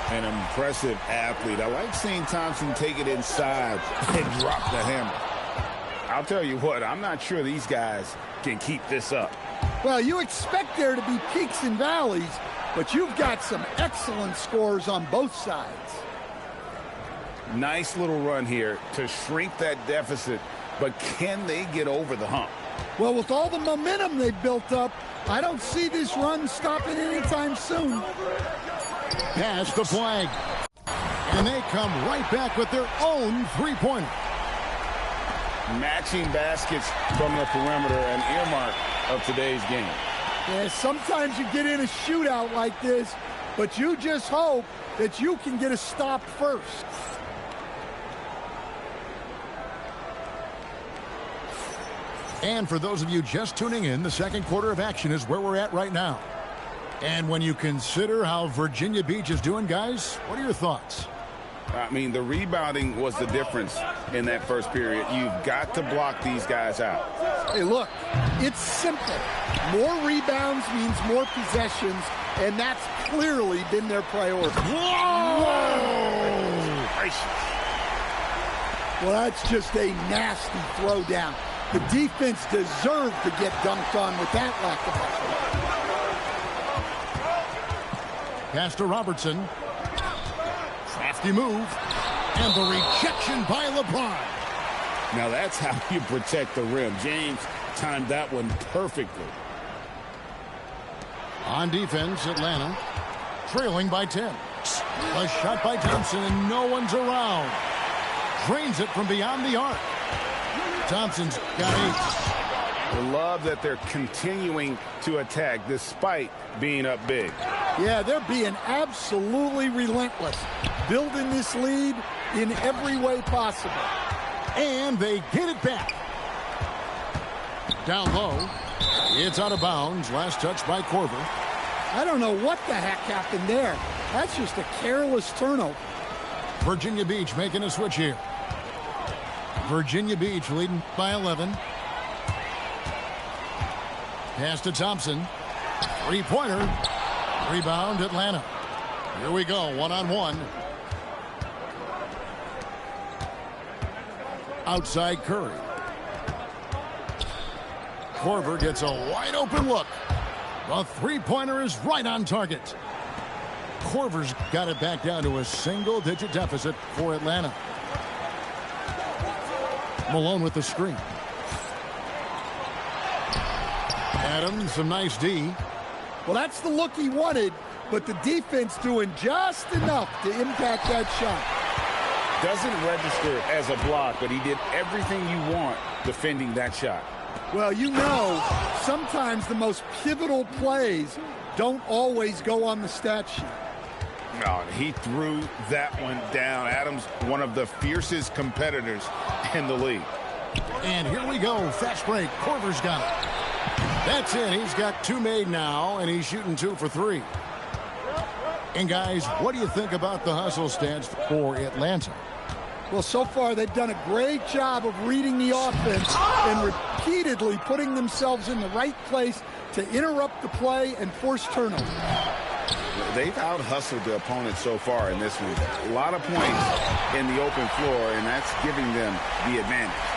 An impressive athlete. I like seeing Thompson take it inside and drop the hammer. I'll tell you what, I'm not sure these guys can keep this up. Well, you expect there to be peaks and valleys, but you've got some excellent scores on both sides. Nice little run here to shrink that deficit, but can they get over the hump? Well, with all the momentum they've built up, I don't see this run stopping anytime soon. Pass the flag. And they come right back with their own three-pointer. Matching baskets from the perimeter, an earmark of today's game. Yeah, sometimes you get in a shootout like this, but you just hope that you can get a stop first. And for those of you just tuning in, the second quarter of action is where we're at right now. And when you consider how Virginia Beach is doing, guys, what are your thoughts? I mean, the rebounding was the difference in that first period. You've got to block these guys out. Hey, look, it's simple. More rebounds means more possessions, and that's clearly been their priority. Whoa! Well, that's just a nasty throwdown. The defense deserved to get dunked on with that lack of effort. Pass to Robertson. Crafty move. And the rejection by LeBron. Now that's how you protect the rim. James timed that one perfectly. On defense, Atlanta trailing by 10. A shot by Thompson, and no one's around. Drains it from beyond the arc. Thompson's got 8. I love that they're continuing to attack despite being up big. Yeah, they're being absolutely relentless, building this lead in every way possible. And they get it back. Down low. It's out of bounds. Last touch by Korver. I don't know what the heck happened there. That's just a careless turnover. Virginia Beach making a switch here. Virginia Beach leading by 11. Pass to Thompson. Three-pointer. Rebound, Atlanta. Here we go, one-on-one. Outside Curry. Korver gets a wide-open look. The three-pointer is right on target. Korver's got it back down to a single-digit deficit for Atlanta. Malone with the screen. Adams, some nice D. Well, that's the look he wanted, but the defense doing just enough to impact that shot. Doesn't register as a block, but he did everything you want defending that shot. Well, you know, sometimes the most pivotal plays don't always go on the stat sheet. No, he threw that one down. Adams, one of the fiercest competitors in the league. And here we go. Fast break. Korver's got it. That's it. He's got 2 made now, and he's shooting 2 for 3. And, guys, what do you think about the hustle stats for Atlanta? Well, so far they've done a great job of reading the offense and repeatedly putting themselves in the right place to interrupt the play and force turnovers. They've out-hustled the opponent so far in this one. A lot of points in the open floor, and that's giving them the advantage.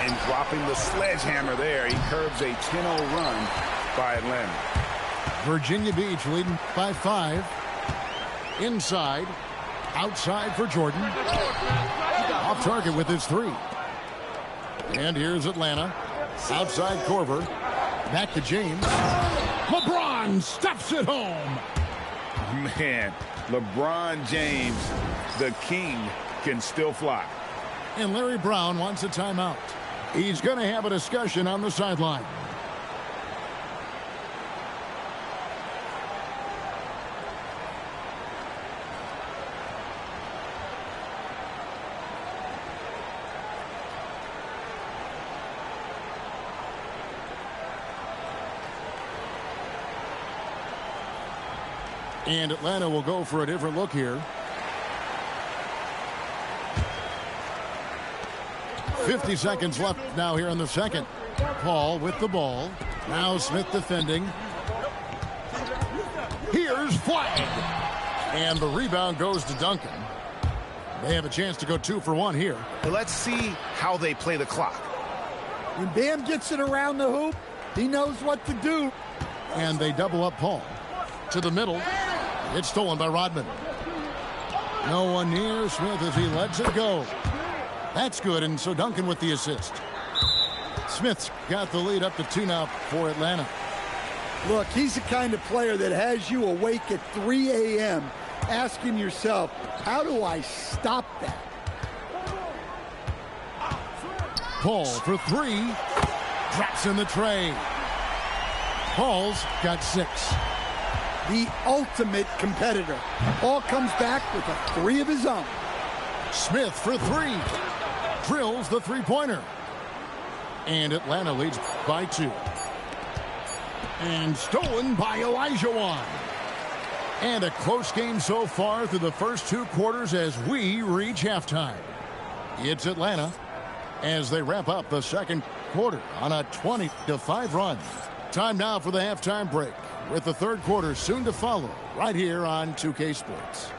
And dropping the sledgehammer there, he curbs a 10-0 run by Atlanta. Virginia Beach leading by 5. Inside. Outside for Jordan. Off target with his 3. And here's Atlanta. Outside Korver. Back to James. LeBron stuffs it home. Man, LeBron James, the king, can still fly. And Larry Brown wants a timeout. He's going to have a discussion on the sideline. And Atlanta will go for a different look here. 50 seconds left now here in the second. Paul with the ball. Now Smith defending. Here's flag. And the rebound goes to Duncan. They have a chance to go 2 for 1 here. Let's see how they play the clock. When Bam gets it around the hoop, he knows what to do. And they double up Paul. To the middle. It's stolen by Rodman. No one near Smith as he lets it go. That's good, and so Duncan with the assist. Smith's got the lead up to 2 now for Atlanta. Look, he's the kind of player that has you awake at 3 a.m. asking yourself, how do I stop that? Paul for 3. Drops in the tray. Paul's got 6. The ultimate competitor. Paul comes back with a 3 of his own. Smith for 3. Drills the three-pointer. And Atlanta leads by 2. And stolen by Olajuwon. And a close game so far through the first 2 quarters as we reach halftime. It's Atlanta as they wrap up the second quarter on a 20-5 run. Time now for the halftime break, with the third quarter soon to follow right here on 2K Sports.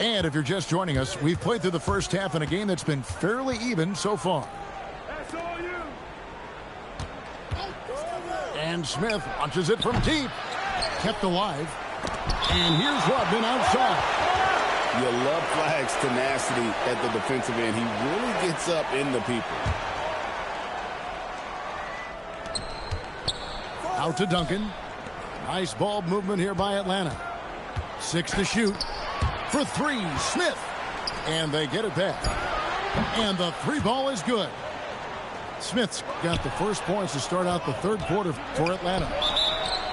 And if you're just joining us, we've played through the first half in a game that's been fairly even so far. And Smith launches it from deep. Kept alive. And here's Rodman outside. You love Flag's tenacity at the defensive end. He really gets up in the people. Out to Duncan. Nice ball movement here by Atlanta. 6 to shoot. For 3, Smith. And they get it back. And the 3 ball is good. Smith's got the first points to start out the third quarter for Atlanta.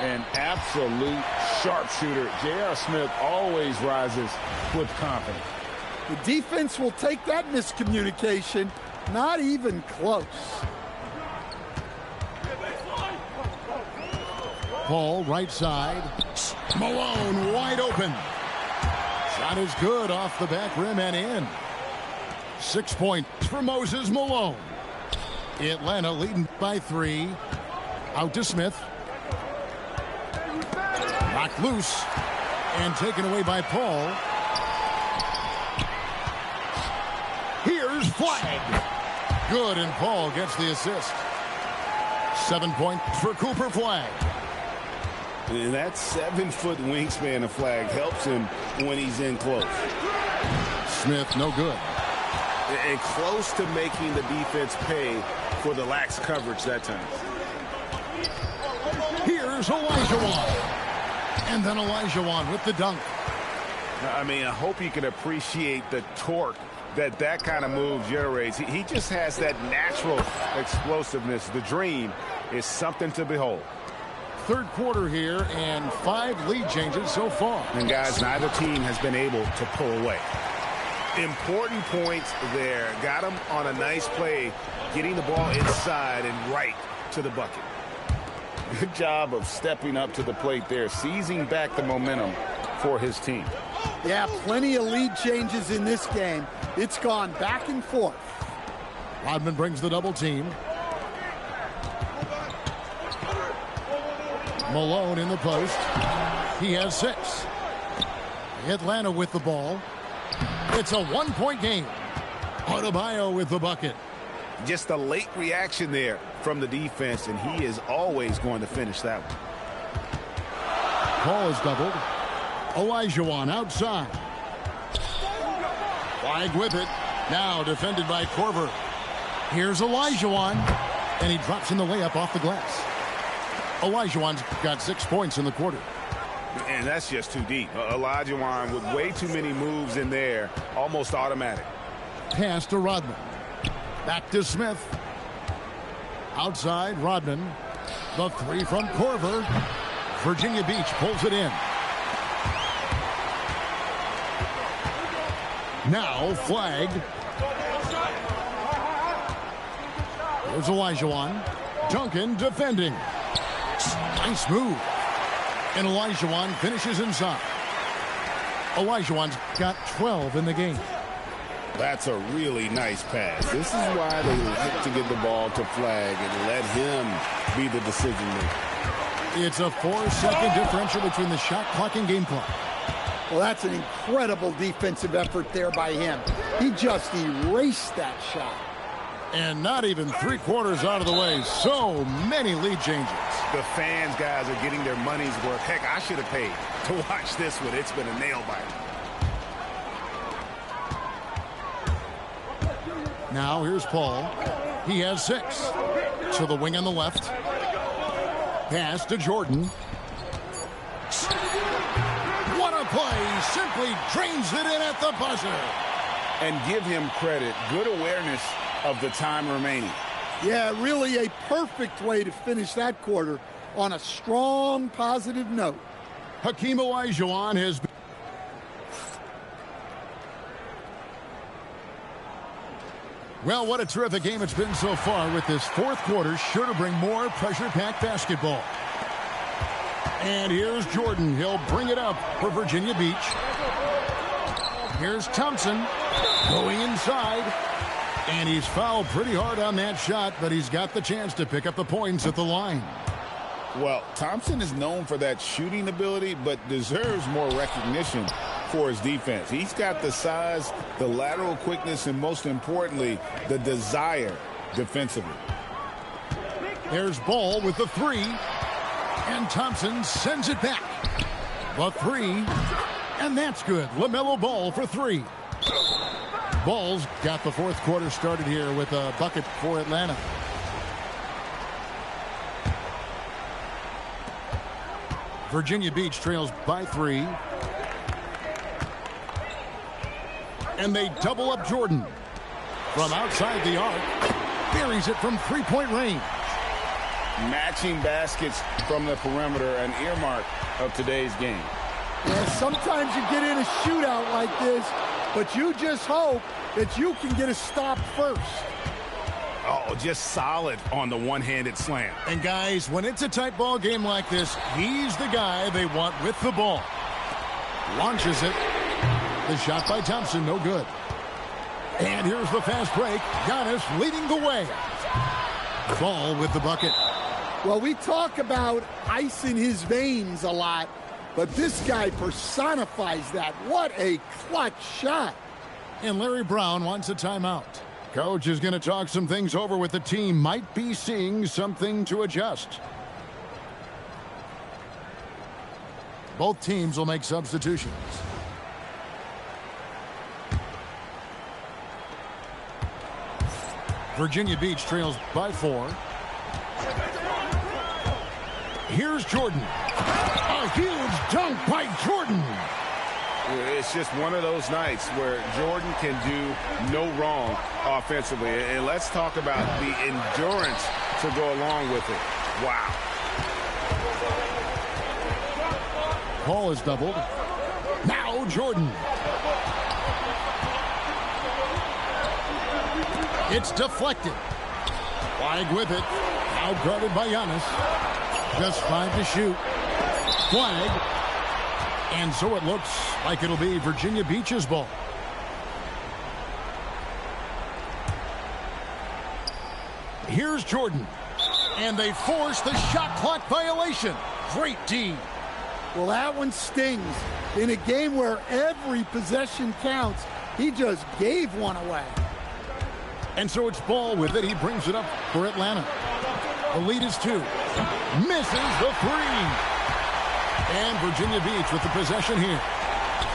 An absolute sharpshooter. J.R. Smith always rises with confidence. The defense will take that miscommunication. Not even close. Paul right side. Malone wide open. Shot is good off the back rim and in. 6 points for Moses Malone. Atlanta leading by 3. Out to Smith. Knocked loose and taken away by Paul. Here's Flag. Good, and Paul gets the assist. 7 points for Cooper Flag. And that 7-foot wingspan of Flag helps him when he's in close. Smith, no good. And close to making the defense pay for the lax coverage that time. Here's Olajuwon. And then Olajuwon with the dunk. I mean, I hope you can appreciate the torque that kind of move generates. He just has that natural explosiveness. The dream is something to behold. Third quarter here and 5 lead changes so far. And guys, neither team has been able to pull away. Important points there. Got him on a nice play, getting the ball inside and right to the bucket. Good job of stepping up to the plate there, seizing back the momentum for his team. Yeah, plenty of lead changes in this game. It's gone back and forth. Rodman brings the double team. Malone in the post. He has 6. Atlanta with the ball. It's a 1-point game. Adebayo with the bucket. Just a late reaction there from the defense, and he is always going to finish that one. Paul is doubled. Olajuwon outside. Flag with it. Now defended by Korver. Here's Olajuwon. And he drops in the layup off the glass. Olajuwon's got 6 points in the quarter. And that's just too deep. Olajuwon with way too many moves in there, almost automatic. Pass to Rodman. Back to Smith. Outside, Rodman. The 3 from Korver. Virginia Beach pulls it in. Now Flag. Here's Olajuwon. Duncan defending. Nice move. And Olajuwon finishes inside. Olajuwon's got 12 in the game. That's a really nice pass. This is why they like to get the ball to flag and let him be the decision maker. It's a 4-second differential between the shot clock and game clock. Well, that's an incredible defensive effort there by him. He just erased that shot. And not even 3/4 out of the way. So many lead changes. The fans, guys, are getting their money's worth. Heck, I should have paid to watch this one. It's been a nail biter. Now here's Paul. He has 6. To the wing on the left. Pass to Jordan. What a play. Simply drains it in at the buzzer. And give him credit. Good awareness of the time remaining. Yeah, really a perfect way to finish that quarter on a strong, positive note. Hakeem Olajuwon has been... Well, what a terrific game it's been so far, with this fourth quarter sure to bring more pressure-packed basketball. And here's Jordan. He'll bring it up for Virginia Beach. Here's Thompson going inside. And he's fouled pretty hard on that shot, but he's got the chance to pick up the points at the line. Well, Thompson is known for that shooting ability, but deserves more recognition for his defense. He's got the size, the lateral quickness, and most importantly, the desire defensively. There's Ball with the 3. And Thompson sends it back. The 3. And that's good. LaMelo Ball for 3. Ball's got the fourth quarter started here with a bucket for Atlanta. Virginia Beach trails by 3. And they double up Jordan. From outside the arc, buries it from 3-point range. Matching baskets from the perimeter, an earmark of today's game. Yeah, sometimes you get in a shootout like this, but you just hope that you can get a stop first. Oh, just solid on the one-handed slam. And guys, when it's a tight ball game like this, he's the guy they want with the ball. Launches it. The shot by Thompson, no good. And here's the fast break. Giannis leading the way. Ball with the bucket. Well, we talk about ice in his veins a lot, but this guy personifies that. What a clutch shot. And Larry Brown wants a timeout. Coach is going to talk some things over with the team. Might be seeing something to adjust. Both teams will make substitutions. Virginia Beach trails by 4. Here's Jordan. A huge dunk by Jordan. It's just one of those nights where Jordan can do no wrong offensively. And let's talk about the endurance to go along with it. Wow. Paul is doubled. Now Jordan. It's deflected. Flag with it. Now guarded by Giannis. Just 5 to shoot. Flag. And so it looks like it'll be Virginia Beach's ball. Here's Jordan. And they force the shot clock violation. Great D. Well, that one stings. In a game where every possession counts, he just gave one away. And so it's Ball with it. He brings it up for Atlanta. The lead is 2. Misses the 3. And Virginia Beach with the possession here.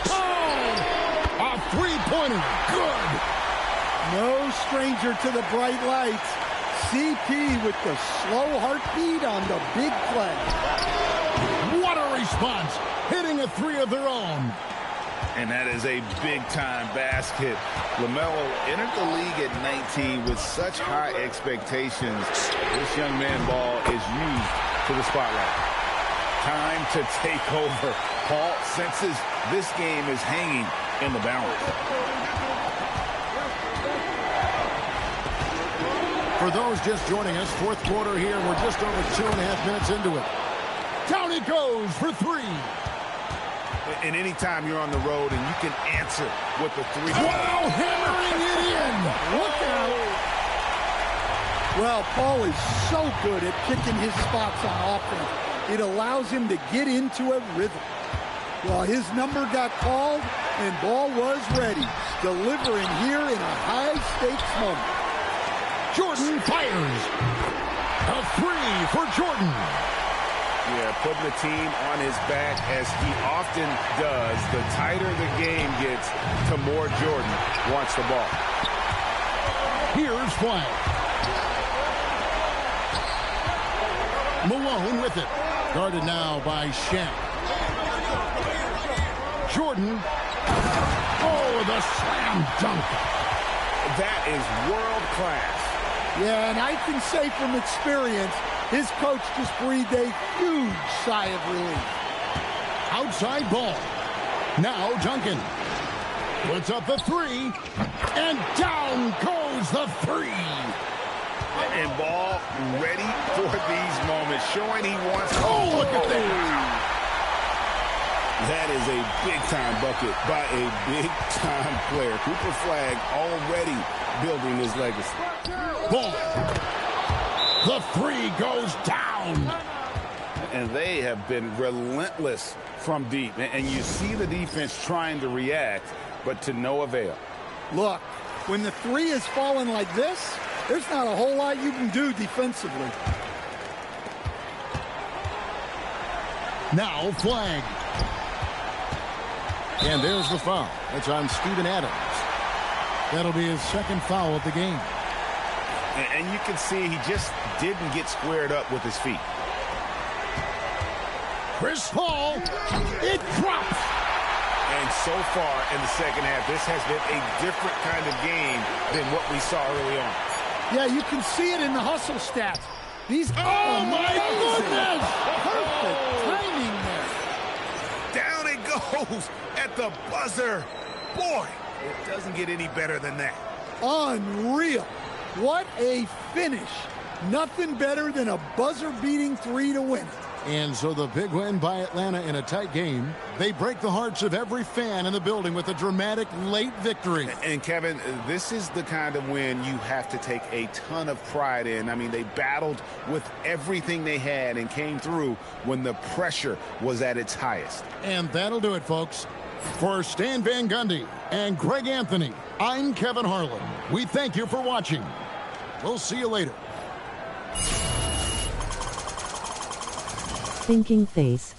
Oh! A 3-pointer. Good. No stranger to the bright lights. CP with the slow heartbeat on the big play. What a response. Hitting a 3 of their own. And that is a big-time basket. LaMelo entered the league at 19 with such high expectations. This young man ball is used to the spotlight. Time to take over. Paul senses this game is hanging in the balance. For those just joining us, fourth quarter here. We're just over 2.5 minutes into it. Down it goes for 3. And anytime you're on the road and you can answer with the three. Wow, hammering it in. Look out. Well, Paul is so good at picking his spots on offense. It allows him to get into a rhythm. Well, his number got called, and Ball was ready, delivering here in a high-stakes moment. Jordan fires. A three for Jordan. Yeah, putting the team on his back as he often does. The tighter the game gets, the more Jordan wants the ball. Here's Flag. Malone with it. Guarded now by Shaq. Jordan. Oh, the slam dunk. That is world class. Yeah, and I can say from experience, his coach just breathed a huge sigh of relief. Outside ball. Now Duncan. Puts up the three. And down goes the three. And Ball ready for these moments, showing he wants. Oh, look at that. That is a big-time bucket by a big-time player. Cooper Flag already building his legacy. Ball. The three goes down. And they have been relentless from deep. And you see the defense trying to react, but to no avail. Look, when the three is falling like this, there's not a whole lot you can do defensively. Now Flag. And there's the foul. That's on Steven Adams. That'll be his second foul of the game. And you can see he just didn't get squared up with his feet. Chris Paul. It drops. And so far in the second half, this has been a different kind of game than what we saw early on. Yeah, you can see it in the hustle stats. These Oh, my goodness! Perfect timing there. Down it goes at the buzzer. Boy, it doesn't get any better than that. Unreal. What a finish. Nothing better than a buzzer-beating three to win it. And so the big win by Atlanta in a tight game. They break the hearts of every fan in the building with a dramatic late victory. And Kevin, this is the kind of win you have to take a ton of pride in. I mean, they battled with everything they had and came through when the pressure was at its highest. And that'll do it, folks. For Stan Van Gundy and Greg Anthony, I'm Kevin Harlan. We thank you for watching. We'll see you later. Thinking face.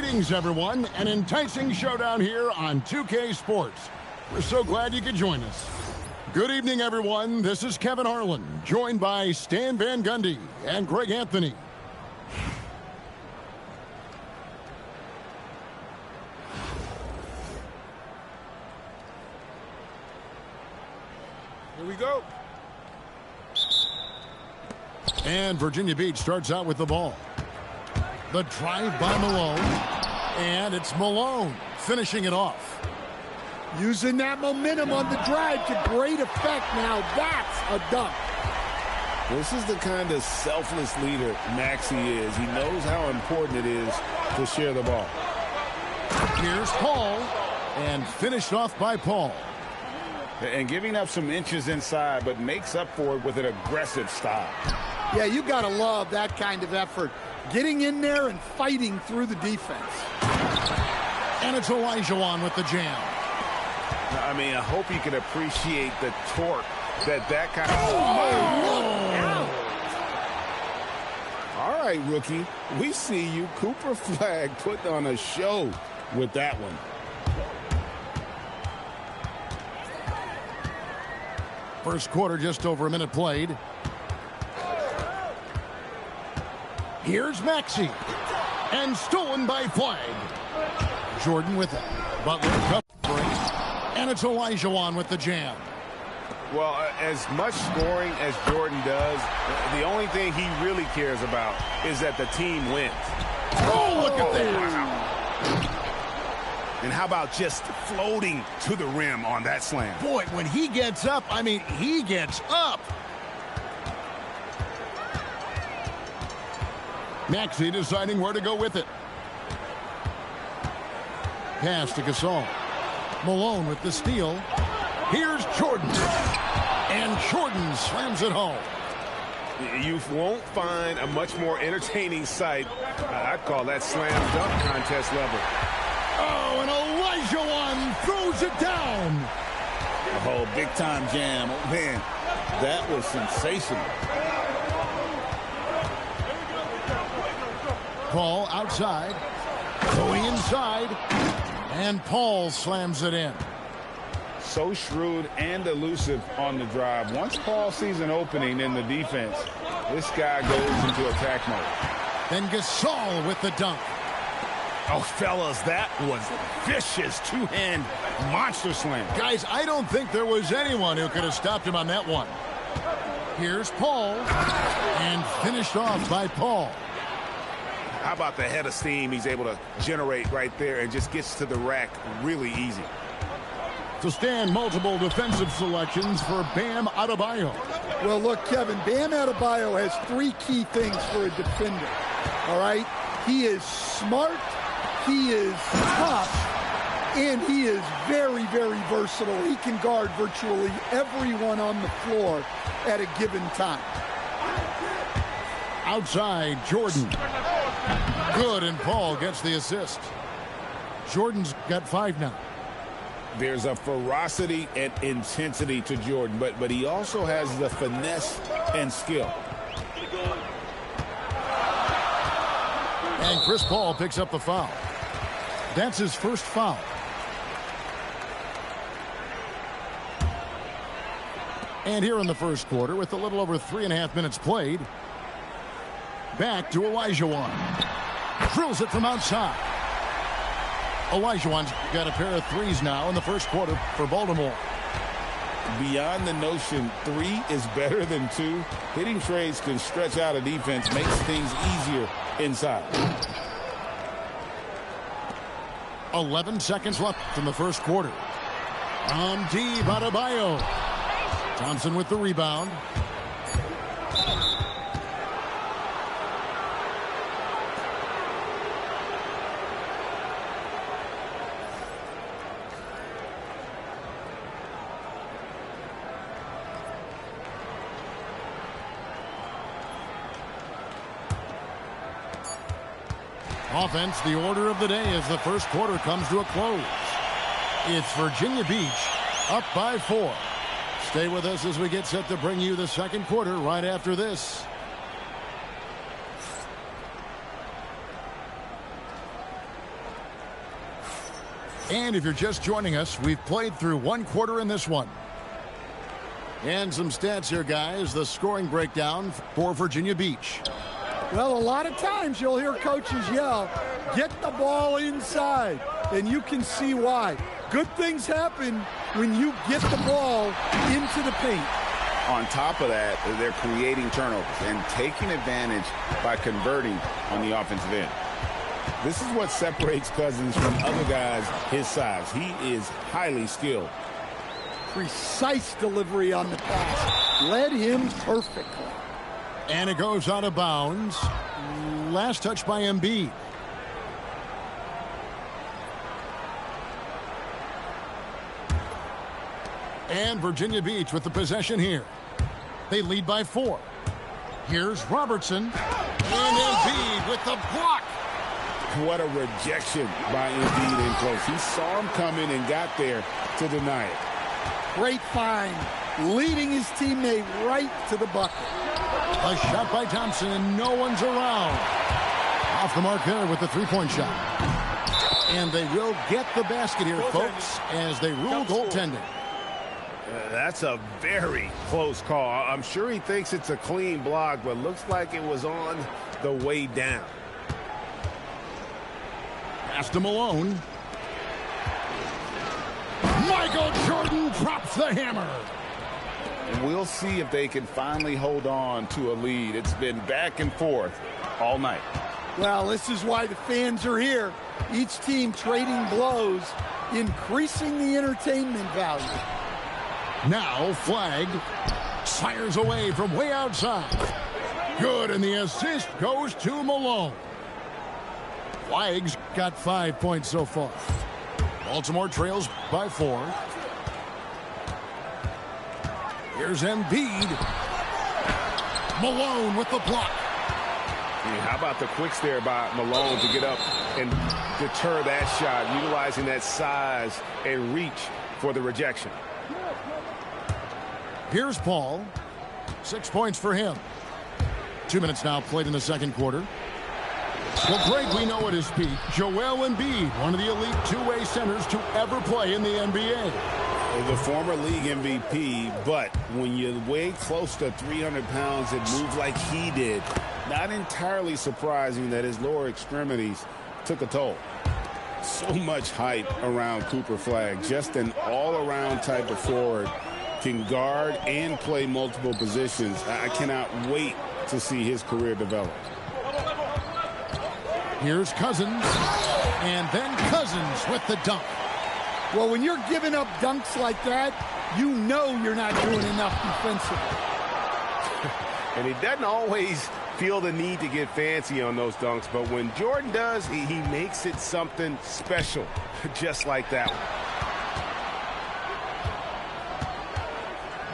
Greetings, everyone. An enticing showdown here on 2K Sports. We're so glad you could join us. Good evening, everyone. This is Kevin Harlan, joined by Stan Van Gundy and Greg Anthony. Here we go. And Virginia Beach starts out with the ball. The drive by Malone. And it's Malone finishing it off. Using that momentum on the drive to great effect. Now that's a dunk. This is the kind of selfless leader Maxey is. He knows how important it is to share the ball. Here's Paul. And finished off by Paul. And giving up some inches inside, but makes up for it with an aggressive style. Yeah, you got to love that kind of effort. Getting in there and fighting through the defense. And it's Olajuwon with the jam. I mean, I hope you can appreciate the torque that kind of... All right, rookie. We see you. Cooper Flagg putting on a show with that one. First quarter, just over a minute played. Here's Maxey. And stolen by Flagg. Jordan with it. Butler covering. And it's Olajuwon with the jam. Well, as much scoring as Jordan does, the only thing he really cares about is that the team wins. Oh, look at that. And how about just floating to the rim on that slam? Boy, when he gets up, I mean, he gets up. Maxey deciding where to go with it. Pass to Gasol. Malone with the steal. Here's Jordan. And Jordan slams it home. You won't find a much more entertaining sight. I'd call that slam dunk contest level. Oh, and Olajuwon throws it down. Oh, big-time jam. Oh, man, that was sensational. Paul outside. Going inside. And Paul slams it in. So shrewd and elusive on the drive. Once Paul sees an opening in the defense, this guy goes into attack mode. Then Gasol with the dunk. Oh, fellas, that was vicious two-hand monster slam. Guys, I don't think there was anyone who could have stopped him on that one. Here's Paul. And finished off by Paul. How about the head of steam he's able to generate right there and just gets to the rack really easy. To stand multiple defensive selections for Bam Adebayo. Well, look, Kevin, Bam Adebayo has three key things for a defender. All right? He is smart, he is tough, and he is very, very versatile. He can guard virtually everyone on the floor at a given time. Outside, Jordan. Good, and Paul gets the assist. Jordan's got 5 now. There's a ferocity and intensity to Jordan, but he also has the finesse and skill. And Chris Paul picks up the foul. That's his first foul. And here in the first quarter, with a little over 3.5 minutes played, back to Olajuwon. Drills it from outside. Olajuwon's got a pair of threes now in the first quarter for Baltimore. Beyond the notion 3 is better than 2, hitting trades can stretch out a defense, makes things easier inside. 11 seconds left in the first quarter. On deep, Adebayo. Thompson with the rebound. Offense, the order of the day as the first quarter comes to a close. It's Virginia Beach up by 4. Stay with us as we get set to bring you the second quarter right after this. And if you're just joining us, we've played through one quarter in this one. And some stats here, guys. The scoring breakdown for Virginia Beach. Well, a lot of times you'll hear coaches yell, get the ball inside, and you can see why. Good things happen when you get the ball into the paint. On top of that, they're creating turnovers and taking advantage by converting on the offensive end. This is what separates Cousins from other guys his size. He is highly skilled. Precise delivery on the pass. Led him perfectly. And it goes out of bounds. Last touch by Embiid. And Virginia Beach with the possession here. They lead by 4. Here's Robertson. And Embiid with the block. What a rejection by Embiid in close. He saw him coming and got there to deny it. Great find. Leading his teammate right to the bucket. A shot by Thompson, and no one's around. Off the mark there with the three-point shot. And they will get the basket here, folks, as they rule goaltending. That's a very close call. I'm sure he thinks it's a clean block, but looks like it was on the way down. Pass to Malone. Michael Jordan drops the hammer. We'll see if they can finally hold on to a lead. It's been back and forth all night. Well, this is why the fans are here. Each team trading blows, increasing the entertainment value. Now Flag fires away from way outside. Good, and the assist goes to Malone. Flag's got 5 points so far. Baltimore trails by 4. Here's Embiid. Malone with the block. How about the quicks there by Malone to get up and deter that shot, utilizing that size and reach for the rejection. Here's Paul. 6 points for him. 2 minutes now played in the second quarter. Well, Greg, we know at his peak, Joel Embiid, one of the elite two-way centers to ever play in the NBA. The former league MVP, but when you weigh close to 300 pounds and move like he did, not entirely surprising that his lower extremities took a toll. So much hype around Cooper Flag, just an all-around type of forward, can guard and play multiple positions. I cannot wait to see his career develop. Here's Cousins, and then Cousins with the dunk. Well, when you're giving up dunks like that, you know you're not doing enough defensively. And he doesn't always feel the need to get fancy on those dunks, but when Jordan does, he makes it something special, just like that one.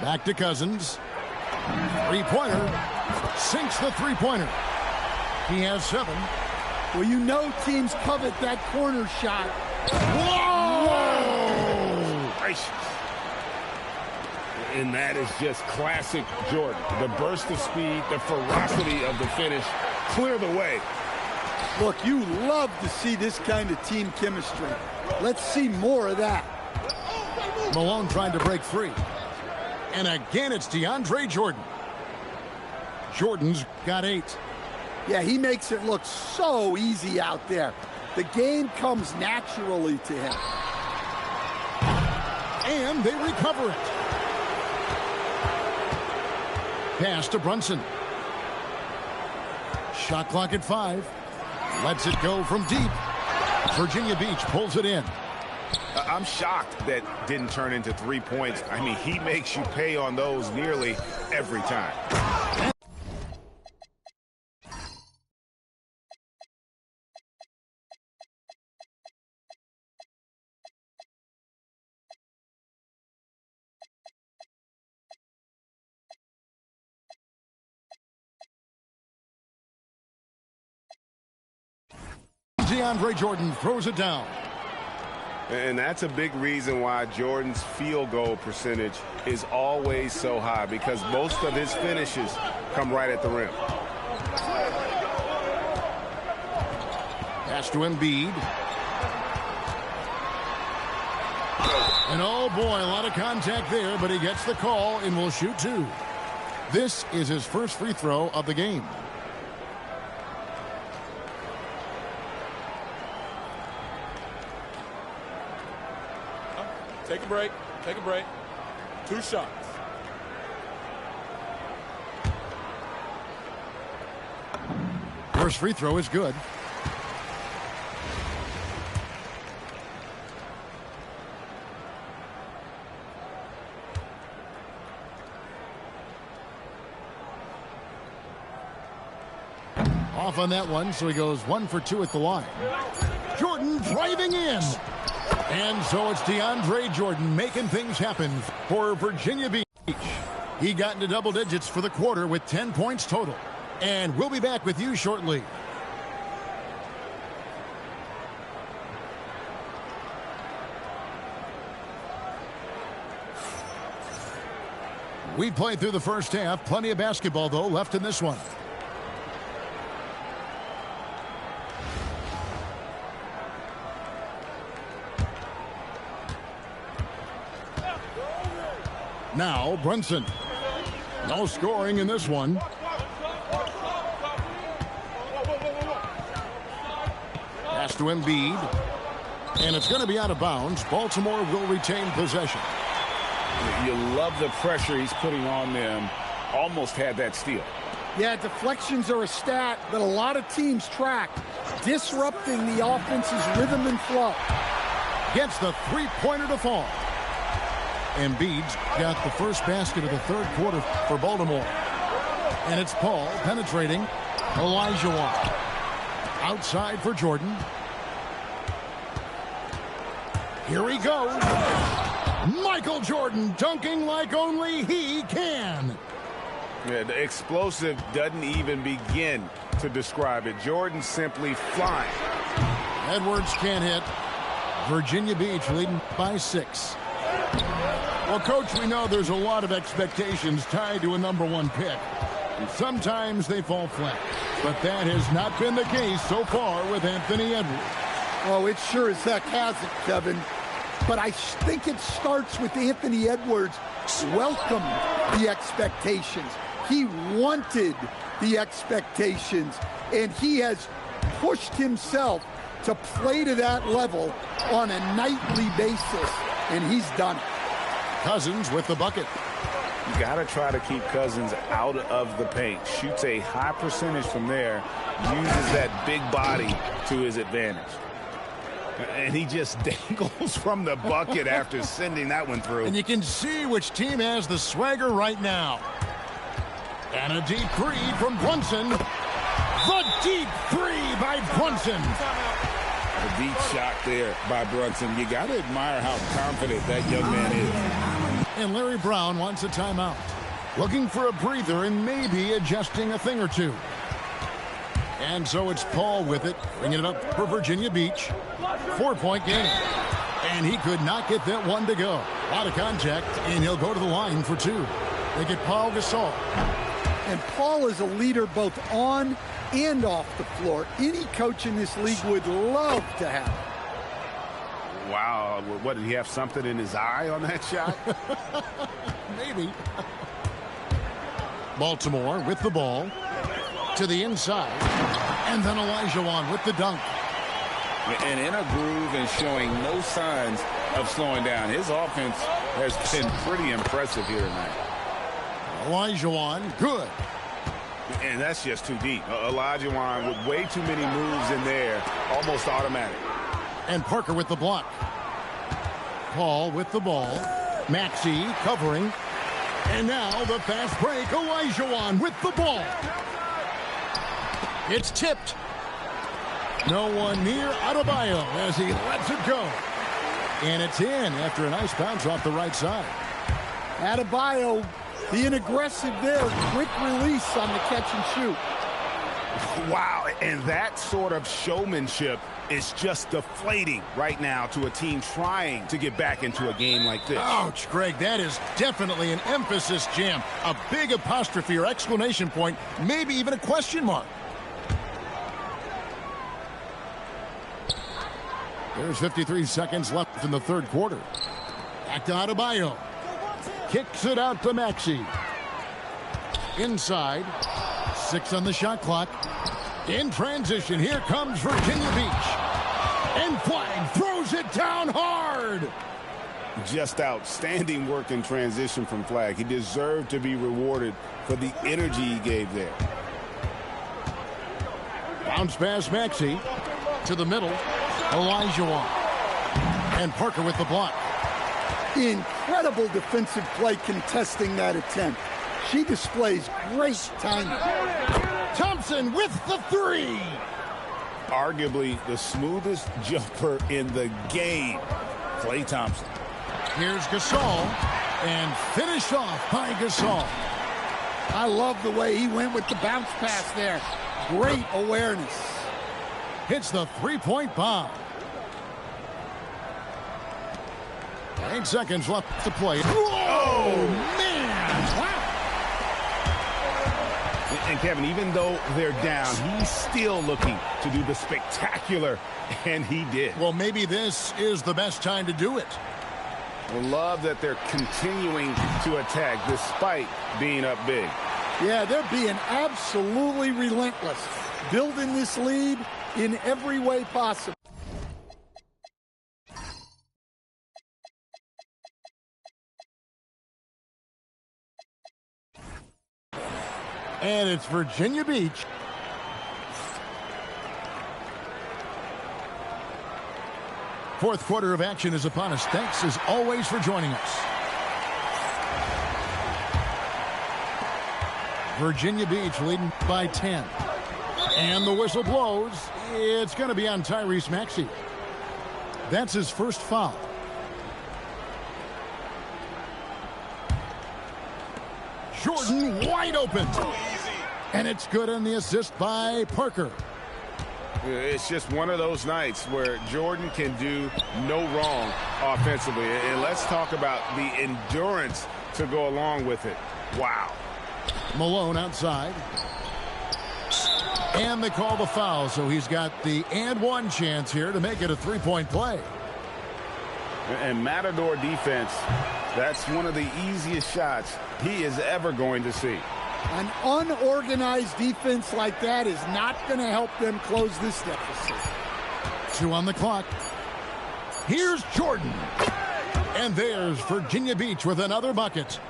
Back to Cousins. Three-pointer. Sinks the three-pointer. He has 7. Well, you know teams covet that corner shot. Whoa! Gracious. And that is just classic Jordan. The burst of speed, the ferocity of the finish, clear the way. Look, you love to see this kind of team chemistry. Let's see more of that. Malone trying to break free. And again, it's DeAndre Jordan. Jordan's got 8. Yeah, he makes it look so easy out there. The game comes naturally to him. And they recover it. Pass to Brunson. Shot clock at 5. Lets it go from deep. Virginia Beach pulls it in. I'm shocked that didn't turn into 3 points. I mean, he makes you pay on those nearly every time. DeAndre Jordan throws it down. And that's a big reason why Jordan's field goal percentage is always so high, because most of his finishes come right at the rim. Pass to Embiid. And oh boy, a lot of contact there, but he gets the call and will shoot 2. This is his first free throw of the game. Take a break. Take a break. 2 shots. First free throw is good. Off on that one, so he goes 1 for 2 at the line. Jordan driving in. And so it's DeAndre Jordan making things happen for Virginia Beach. He got into double digits for the quarter with 10 points total. And we'll be back with you shortly. We played through the first half. Plenty of basketball, though, left in this one. Now, Brunson. No scoring in this one. Pass to Embiid. And it's going to be out of bounds. Baltimore will retain possession. You love the pressure he's putting on them. Almost had that steal. Yeah, deflections are a stat that a lot of teams track, disrupting the offense's rhythm and flow. Gets the three-pointer to fall. Embiid's got the first basket of the third quarter for Baltimore. And it's Paul penetrating. Olajuwon. Outside for Jordan. Here he goes. Michael Jordan dunking like only he can. Yeah, the explosive doesn't even begin to describe it. Jordan simply flying. Edwards can't hit. Virginia Beach leading by 6. Well, Coach, we know there's a lot of expectations tied to a #1 pick. And sometimes they fall flat. But that has not been the case so far with Anthony Edwards. Oh, it sure as heck hasn't, Kevin. But I think it starts with Anthony Edwards welcomed the expectations. He wanted the expectations, and he has pushed himself to play to that level on a nightly basis, and he's done it. Cousins with the bucket. You got to try to keep Cousins out of the paint. Shoots a high percentage from there. Uses that big body to his advantage. And he just dangles from the bucket after sending that one through. And you can see which team has the swagger right now. And a deep three from Brunson. The deep three by Brunson. A deep shot there by Brunson. You got to admire how confident that young man is. And Larry Brown wants a timeout. Looking for a breather and maybe adjusting a thing or two. And so it's Paul with it, bringing it up for Virginia Beach. 4-point game. And he could not get that one to go. A lot of contact, and he'll go to the line for 2. They get Paul Gasol. And Paul is a leader both on and off the floor. Any coach in this league would love to have. Wow. What, did he have something in his eye on that shot? Maybe. Baltimore with the ball. To the inside. And then Olajuwon with the dunk. And in a groove and showing no signs of slowing down. His offense has been pretty impressive here tonight. Olajuwon, good. And that's just too deep. Olajuwon with way too many moves in there. Almost automatic. And Parker with the block. Paul with the ball. Maxey covering. And now the fast break. Olajuwon with the ball. It's tipped. No one near Adebayo as he lets it go. And it's in after a nice bounce off the right side. Adebayo being aggressive there. Quick release on the catch and shoot. Wow, and that sort of showmanship is just deflating right now to a team trying to get back into a game like this. Ouch, Greg, that is definitely an emphasis jam. A big apostrophe or exclamation point, maybe even a question mark. There's 53 seconds left in the third quarter. Back to Adebayo. Kicks it out to Maxey. Inside. 6 on the shot clock. In transition, here comes Virginia Beach. And Flag throws it down hard. Just outstanding work in transition from Flag. He deserved to be rewarded for the energy he gave there. Bounce pass Maxey to the middle. Olajuwon. And Parker with the block. Incredible defensive play contesting that attempt. She displays great timing. Thompson with the three. Arguably the smoothest jumper in the game. Klay Thompson. Here's Gasol. And finished off by Gasol. I love the way he went with the bounce pass there. Great awareness. Hits the three-point bomb. 8 seconds left to play. Whoa, man! Wow. And Kevin, even though they're down, he's still looking to do the spectacular, and he did. Well, maybe this is the best time to do it. I love that they're continuing to attack despite being up big. Yeah, they're being absolutely relentless, building this lead in every way possible. And it's Virginia Beach. Fourth quarter of action is upon us. Thanks as always for joining us. Virginia Beach leading by 10. And the whistle blows. It's going to be on Tyrese Maxey. That's his first foul. Jordan wide open. And it's good on the assist by Parker. It's just one of those nights where Jordan can do no wrong offensively. And let's talk about the endurance to go along with it. Wow. Malone outside. And they call the foul, so he's got the and one chance here to make it a three-point play. And Matador defense, that's one of the easiest shots he is ever going to see. An unorganized defense like that is not going to help them close this deficit. 2 on the clock. Here's Jordan. And there's Virginia Beach with another bucket.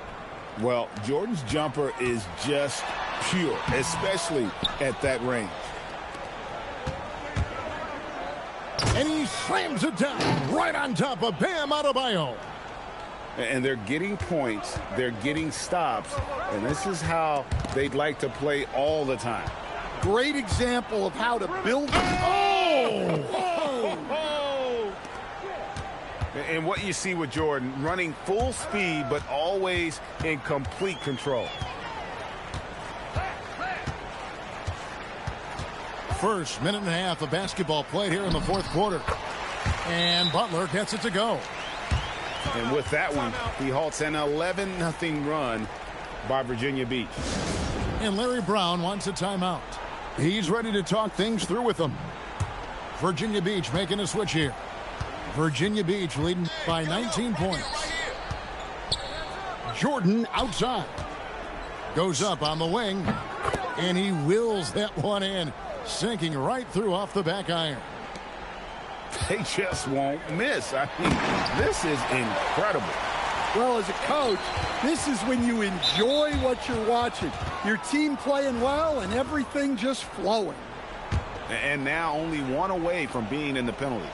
Well, Jordan's jumper is just pure, especially at that range. And he slams it down right on top of Bam Adebayo. And they're getting points, they're getting stops, and this is how they'd like to play all the time. Great example of how to build. And what you see with Jordan, running full speed, but always in complete control. First minute and a half of basketball played here in the fourth quarter. And Butler gets it to go. And with that one, he halts an 11-0 run by Virginia Beach. And Larry Brown wants a timeout. He's ready to talk things through with them. Virginia Beach making a switch here. Virginia Beach leading by 19 points. Jordan outside. Goes up on the wing. And he wills that one in. Sinking right through off the back iron. They just won't miss. I mean, this is incredible. Well, as a coach, this is when you enjoy what you're watching. Your team playing well and everything just flowing. And now only one away from being in the penalty.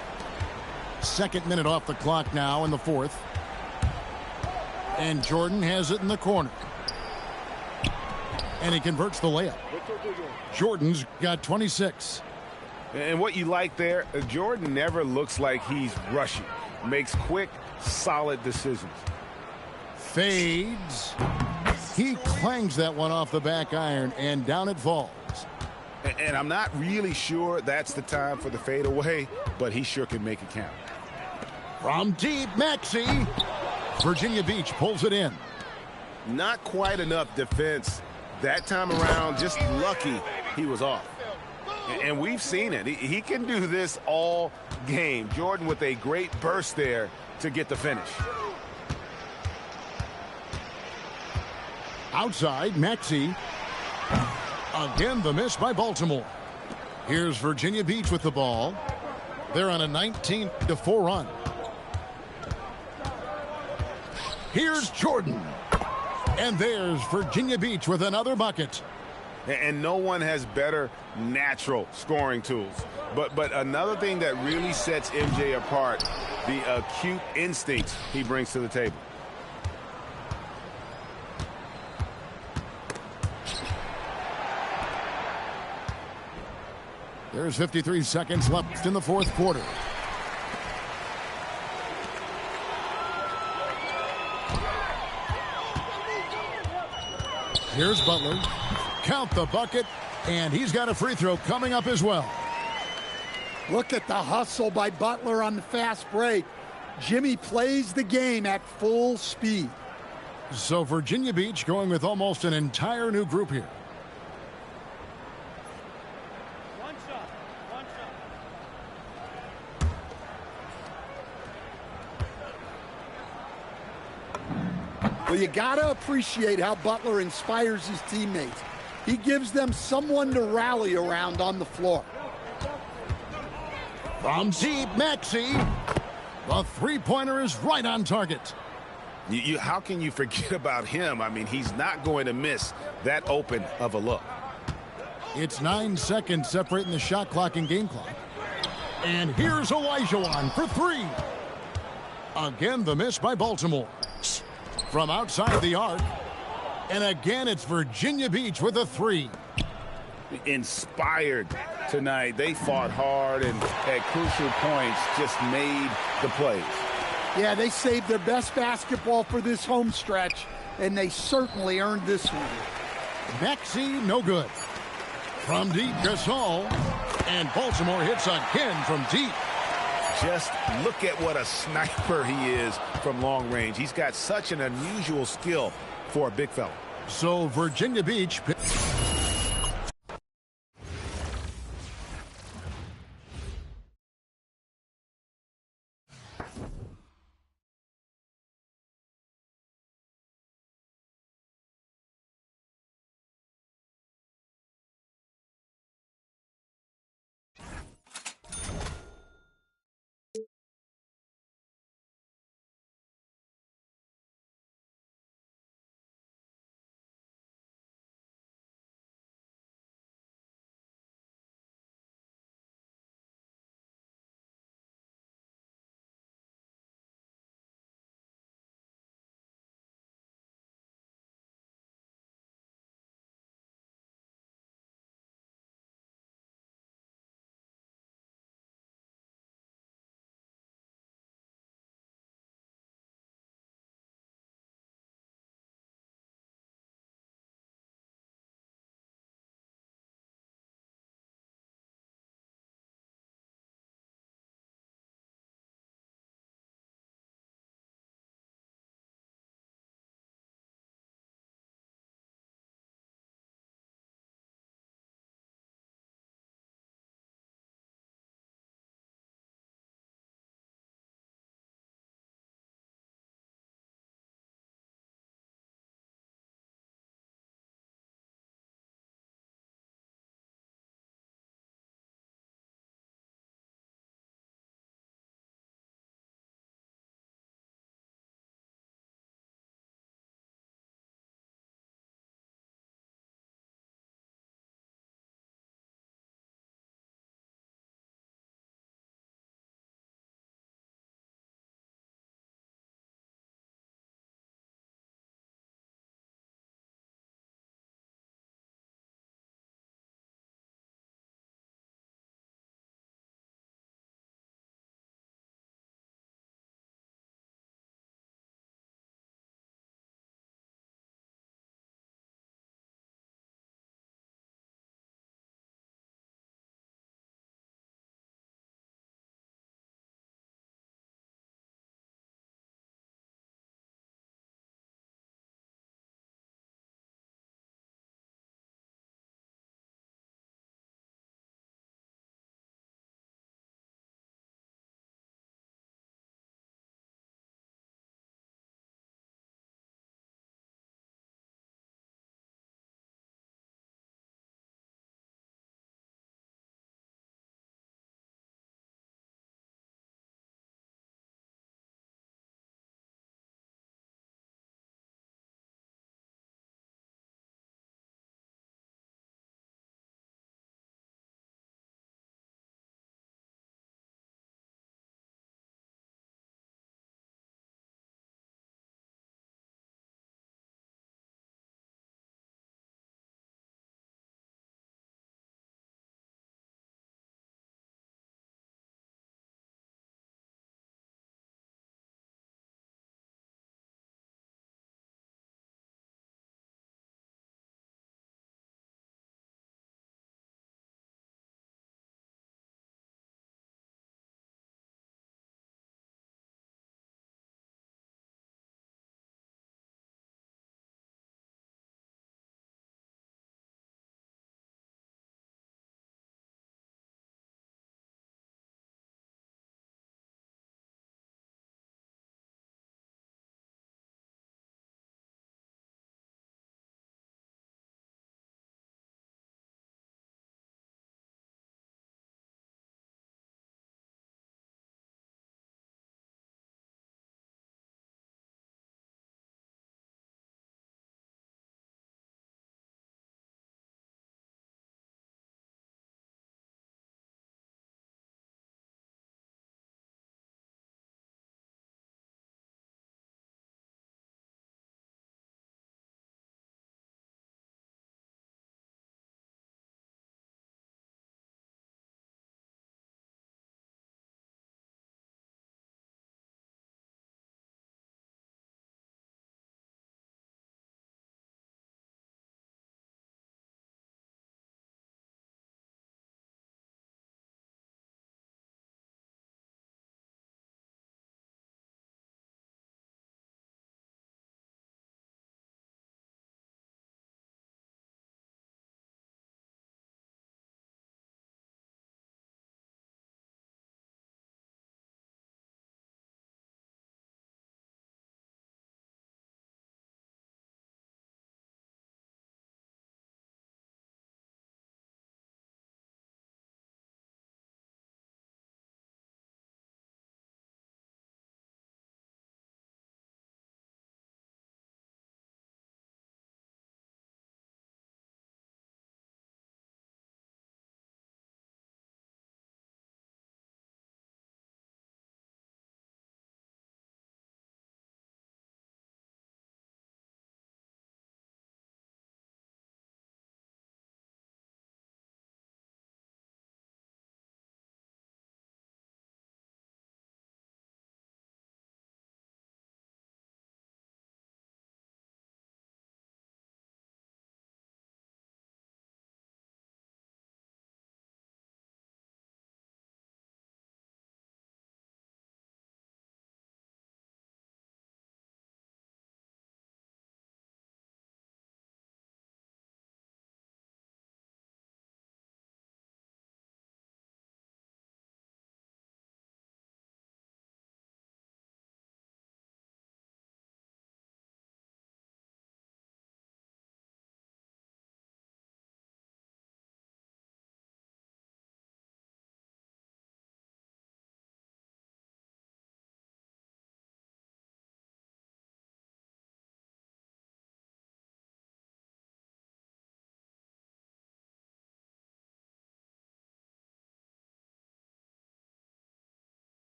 Second minute off the clock now in the fourth. And Jordan has it in the corner. And he converts the layup. Jordan's got 26. And what you like there, Jordan never looks like he's rushing. Makes quick, solid decisions. Fades. He clangs that one off the back iron, and down it falls. And I'm not really sure that's the time for the fadeaway, but he sure can make it count. From deep, Maxey. Virginia Beach pulls it in. Not quite enough defense that time around. Just lucky he was off. And we've seen it. He can do this all game. Jordan with a great burst there to get the finish. Outside, Maxey. Again, the miss by Baltimore. Here's Virginia Beach with the ball. They're on a 19-4 run. Here's Jordan. And there's Virginia Beach with another bucket. And no one has better natural scoring tools. But another thing that really sets MJ apart, the acute instincts he brings to the table. There's 53 seconds left in the fourth quarter. Here's Butler. Count the bucket, and he's got a free throw coming up as well. Look at the hustle by Butler on the fast break. Jimmy plays the game at full speed. So Virginia Beach going with almost an entire new group here. One shot. Well, you got to appreciate how Butler inspires his teammates. He gives them someone to rally around on the floor. From deep, Maxey. The three-pointer is right on target. How can you forget about him? I mean, he's not going to miss that open of a look. It's 9 seconds separating the shot clock and game clock. And here's Olajuwon for three. Again, the miss by Baltimore. From outside the arc. And again, it's Virginia Beach with a three. Inspired tonight. They fought hard and at crucial points just made the plays. Yeah, they saved their best basketball for this home stretch, and they certainly earned this one. Maxey, no good. From deep, Gasol. And Baltimore hits again from deep. Just look at what a sniper he is from long range. He's got such an unusual skill for a big fella. So Virginia Beach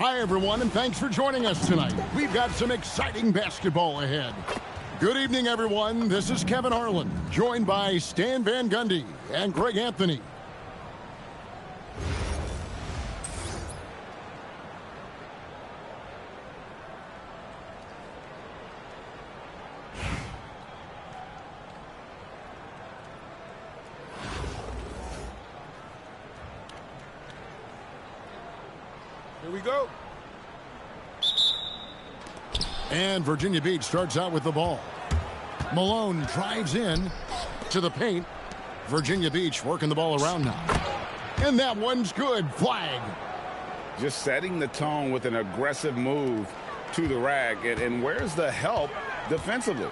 Hi, everyone, and thanks for joining us tonight. We've got some exciting basketball ahead. Good evening, everyone. This is Kevin Harlan, joined by Stan Van Gundy and Greg Anthony. Here we go. And Virginia Beach starts out with the ball. Malone drives in to the paint. Virginia Beach working the ball around now. And that one's good. Flag. Just setting the tone with an aggressive move to the rack. And where's the help defensively?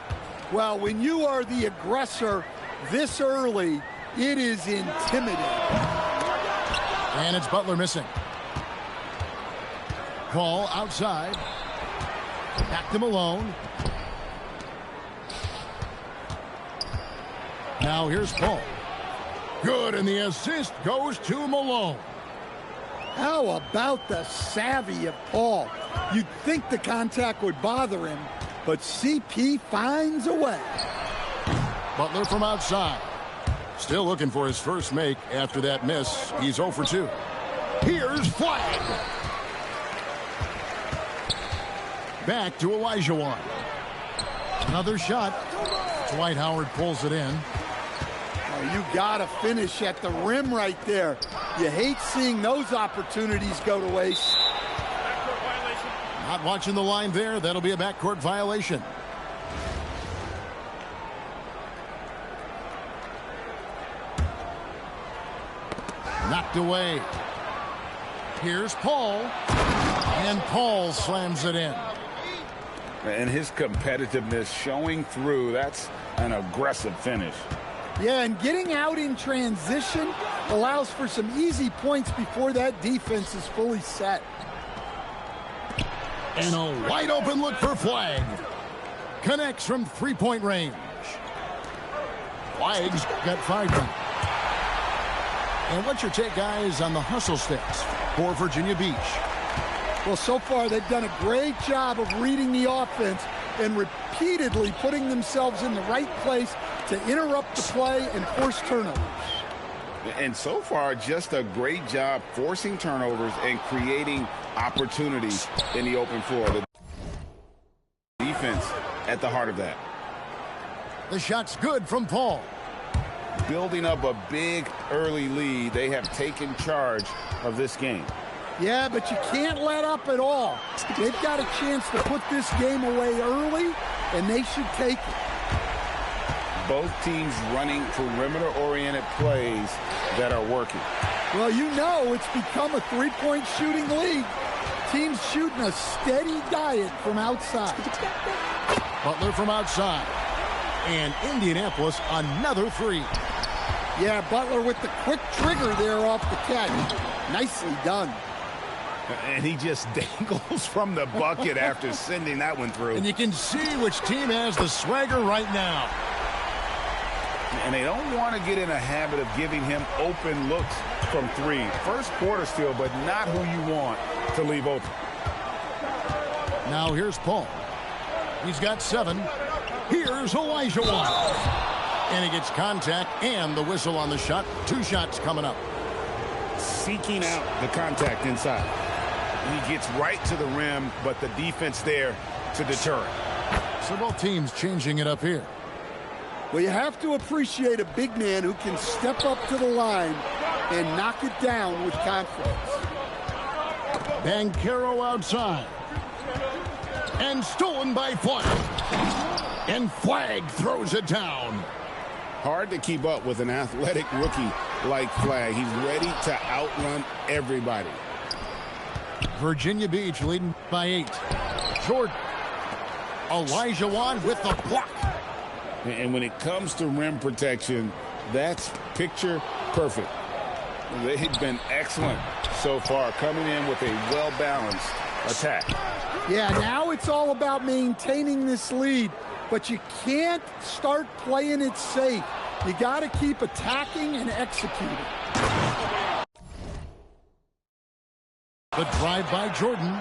Well, when you are the aggressor this early, it is intimidating. And it's Butler missing. Ball outside. Back to Malone. Now here's Paul. Good, and the assist goes to Malone. How about the savvy of Paul? You'd think the contact would bother him, but CP finds a way. Butler from outside. Still looking for his first make after that miss. He's 0 for 2. Here's Flag. Back to Elijah. Another shot. Dwight Howard pulls it in. Oh, you got to finish at the rim right there. You hate seeing those opportunities go to waste. Backcourt violation. Not watching the line there. That'll be a backcourt violation. Knocked away. Here's Paul. And Paul slams it in. And his competitiveness showing through. That's an aggressive finish. Yeah, and getting out in transition allows for some easy points before that defense is fully set. And a wide open look for Flag. Connects from three-point range. Flag's got 5 now. And what's your take, guys, on the hustle sticks for Virginia Beach? Well, so far they've done a great job of reading the offense and repeatedly putting themselves in the right place to interrupt the play and force turnovers. And so far, just a great job forcing turnovers and creating opportunities in the open floor. The defense at the heart of that. The shot's good from Paul. Building up a big early lead, they have taken charge of this game. Yeah, but you can't let up at all. They've got a chance to put this game away early, and they should take it. Both teams running perimeter-oriented plays that are working. Well, you know it's become a three-point shooting league. Teams shooting a steady diet from outside. Butler from outside. And Indianapolis another 3. Yeah, Butler with the quick trigger there off the catch. Nicely done. And he just dangles from the bucket after sending that one through. And you can see which team has the swagger right now. And they don't want to get in a habit of giving him open looks from 3. First quarter still, but not who you want to leave open. Now here's Paul. He's got 7. Here's Elijah. And he gets contact and the whistle on the shot. 2 shots coming up. Seeking out the contact inside. He gets right to the rim, but the defense there to deter it. So both teams changing it up here. Well, you have to appreciate a big man who can step up to the line and knock it down with confidence. Banchero outside. And stolen by Flag. And Flag throws it down. Hard to keep up with an athletic rookie like Flag. He's ready to outrun everybody. Virginia Beach leading by 8. Jordan. Elijah with the block. And when it comes to rim protection, that's picture perfect. They've been excellent so far, coming in with a well-balanced attack. Yeah, now it's all about maintaining this lead, but you can't start playing it safe. You got to keep attacking and executing. The drive by Jordan.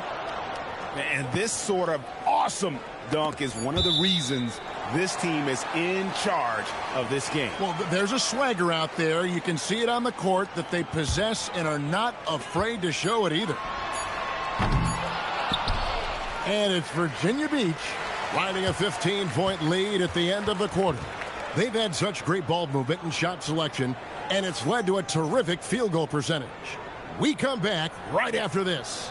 And this sort of awesome dunk is one of the reasons this team is in charge of this game. Well, there's a swagger out there. You can see it on the court that they possess and are not afraid to show it either. And it's Virginia Beach riding a 15-point lead at the end of the quarter. They've had such great ball movement and shot selection, and it's led to a terrific field goal percentage. We come back right after this.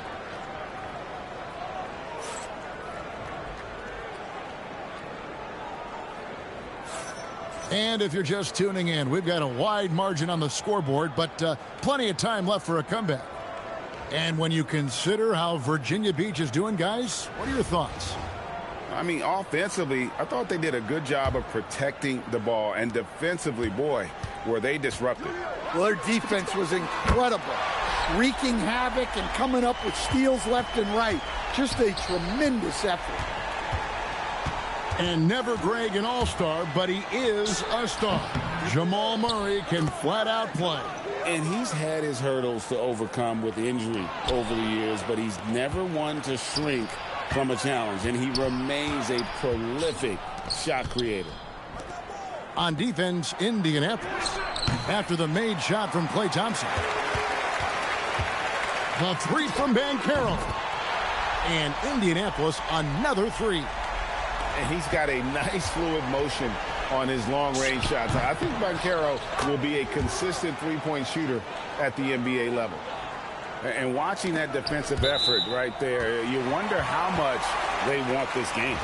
And if you're just tuning in, we've got a wide margin on the scoreboard, but plenty of time left for a comeback. And when you consider how Virginia Beach is doing, guys, what are your thoughts? I mean, offensively, I thought they did a good job of protecting the ball. And defensively, boy, were they disruptive. Well, their defense was incredible. Wreaking havoc and coming up with steals left and right. Just a tremendous effort. And never Greg an all-star, but he is a star. Jamal Murray can flat out play. And he's had his hurdles to overcome with injury over the years, but he's never one to shrink from a challenge, and he remains a prolific shot creator. On defense, Indianapolis. After the made shot from Klay Thompson. The three from Banchero. And Indianapolis, another three. And he's got a nice fluid motion on his long-range shots. I think Banchero will be a consistent three-point shooter at the NBA level. And watching that defensive effort right there, you wonder how much they want this game.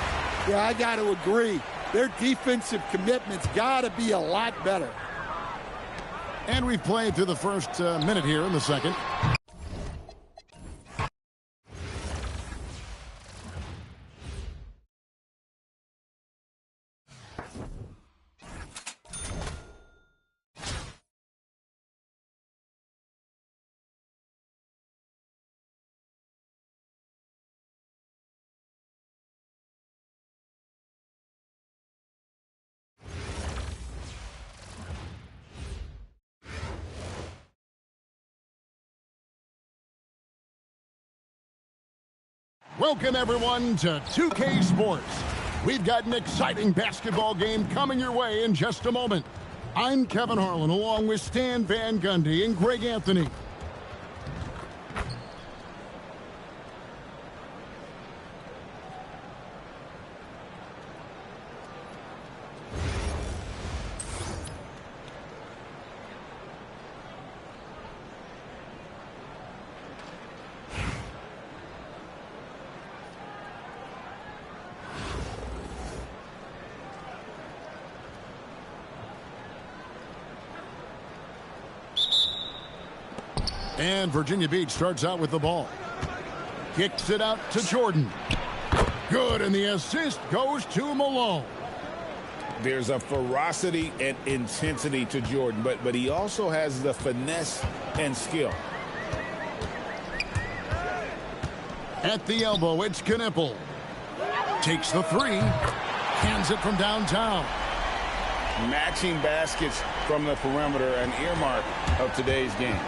Yeah, I got to agree. Their defensive commitment's got to be a lot better. And we've played through the first minute here in the second. Welcome, everyone, to 2K Sports. We've got an exciting basketball game coming your way in just a moment. I'm Kevin Harlan, along with Stan Van Gundy and Greg Anthony. And Virginia Beach starts out with the ball. Kicks it out to Jordan. Good, and the assist goes to Malone. There's a ferocity and intensity to Jordan, but he also has the finesse and skill. At the elbow, it's Knipple. Takes the three. Hands it from downtown. Matching baskets from the perimeter, an earmark of today's game.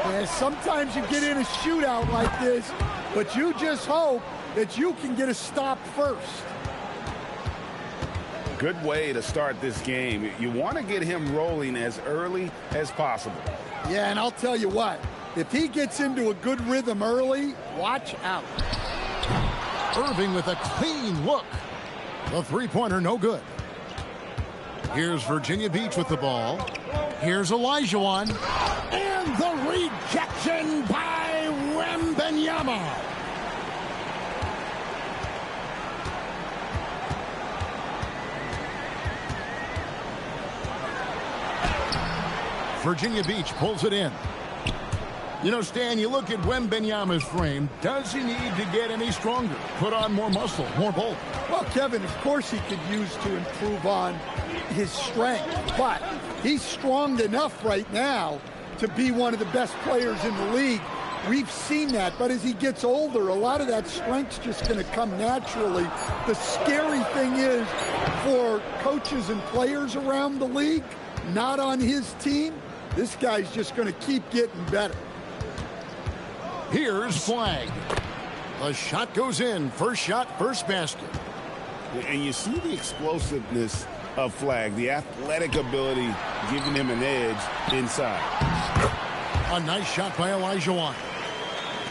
And sometimes you get in a shootout like this, but you just hope that you can get a stop first. Good way to start this game. You want to get him rolling as early as possible. Yeah, and I'll tell you what, if he gets into a good rhythm early, watch out. Irving with a clean look. The three-pointer, no good. Here's Virginia Beach with the ball. Here's Olajuwon. And the rejection by Wembanyama. Virginia Beach pulls it in. You know, Stan, you look at Wembanyama's frame. Does he need to get any stronger? Put on more muscle, more bulk? Well, Kevin, of course he could use to improve on his strength, but he's strong enough right now to be one of the best players in the league. We've seen that, but as he gets older, a lot of that strength's just going to come naturally. The scary thing is for coaches and players around the league, not on his team, this guy's just going to keep getting better. Here's Flag. The shot goes in. First shot, first basket. And you see the explosiveness of Flag, the athletic ability giving him an edge inside. A nice shot by Elijah.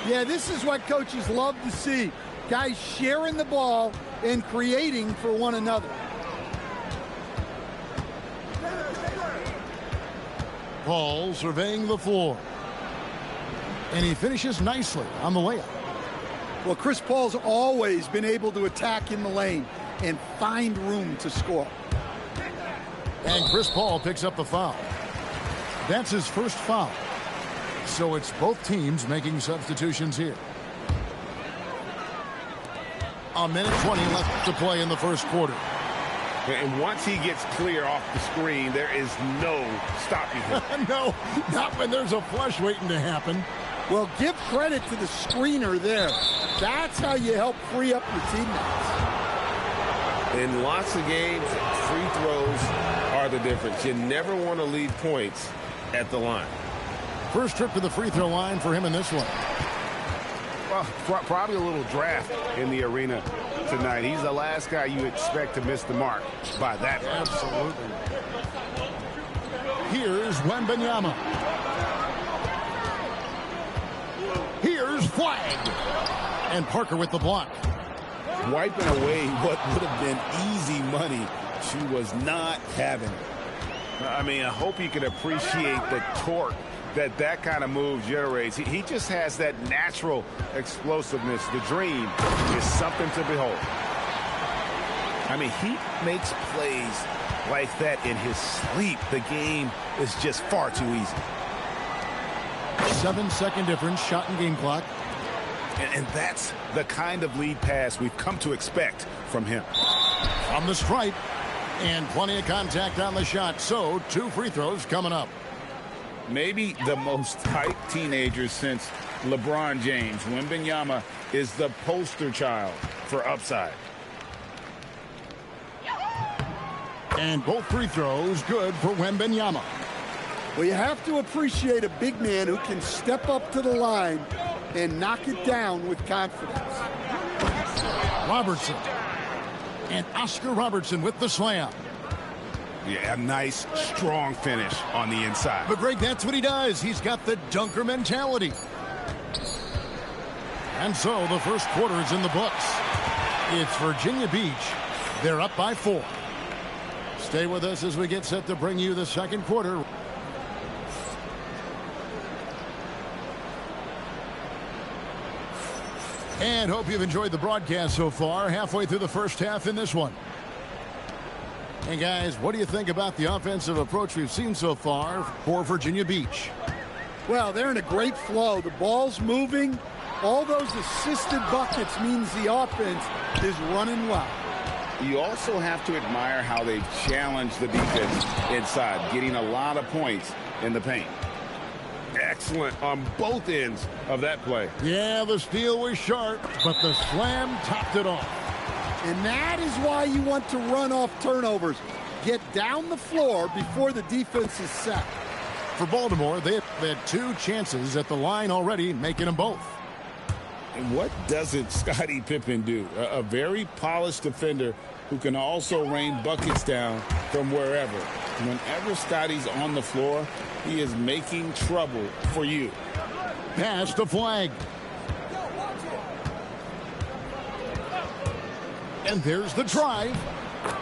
Yeah, this is what coaches love to see. Guys sharing the ball and creating for one another. Paul surveying the floor. And he finishes nicely on the layup. Well, Chris Paul's always been able to attack in the lane and find room to score. And Chris Paul picks up the foul. That's his first foul. So it's both teams making substitutions here. A minute 20 left to play in the first quarter. And once he gets clear off the screen, there is no stopping him. No, not when there's a flush waiting to happen. Well, give credit to the screener there. That's how you help free up your teammates. In lots of games, free throws are the difference. You never want to leave points at the line. First trip to the free throw line for him in this one. Well, probably a little draft in the arena tonight. He's the last guy you expect to miss the mark by that much. Absolutely. Here's Wembanyama. Here's Flag. And Parker with the block. Wiping away what would have been easy money. She was not having it. I mean, I hope you can appreciate the torque that kind of move generates. He just has that natural explosiveness. The dream is something to behold. I mean, he makes plays like that in his sleep. The game is just far too easy. 7-second difference, shot and game clock. And that's the kind of lead pass we've come to expect from him. From the stripe. And plenty of contact on the shot. So 2 free throws coming up. Maybe the most hyped teenager since LeBron James. Wembanyama is the poster child for upside. And both free throws good for Wembanyama. Well, you have to appreciate a big man who can step up to the line and knock it down with confidence. Robertson. And Oscar Robertson with the slam. Yeah, a nice, strong finish on the inside. But Greg, that's what he does. He's got the dunker mentality. And so the first quarter is in the books. It's Virginia Beach. They're up by 4. Stay with us as we get set to bring you the second quarter. And hope you've enjoyed the broadcast so far. Halfway through the first half in this one. And guys, what do you think about the offensive approach we've seen so far for Virginia Beach? Well, they're in a great flow. The ball's moving. All those assisted buckets means the offense is running well. You also have to admire how they've challenged the defense inside, getting a lot of points in the paint. Excellent on both ends of that play. Yeah, the steal was sharp, but the slam topped it off. And that is why you want to run off turnovers. Get down the floor before the defense is set. For Baltimore, they have had 2 chances at the line already, making them both. And what doesn't Scottie Pippen do? A very polished defender who can also rain buckets down from wherever. Whenever Scottie's on the floor, he is making trouble for you. Pass to Flag. And there's the drive.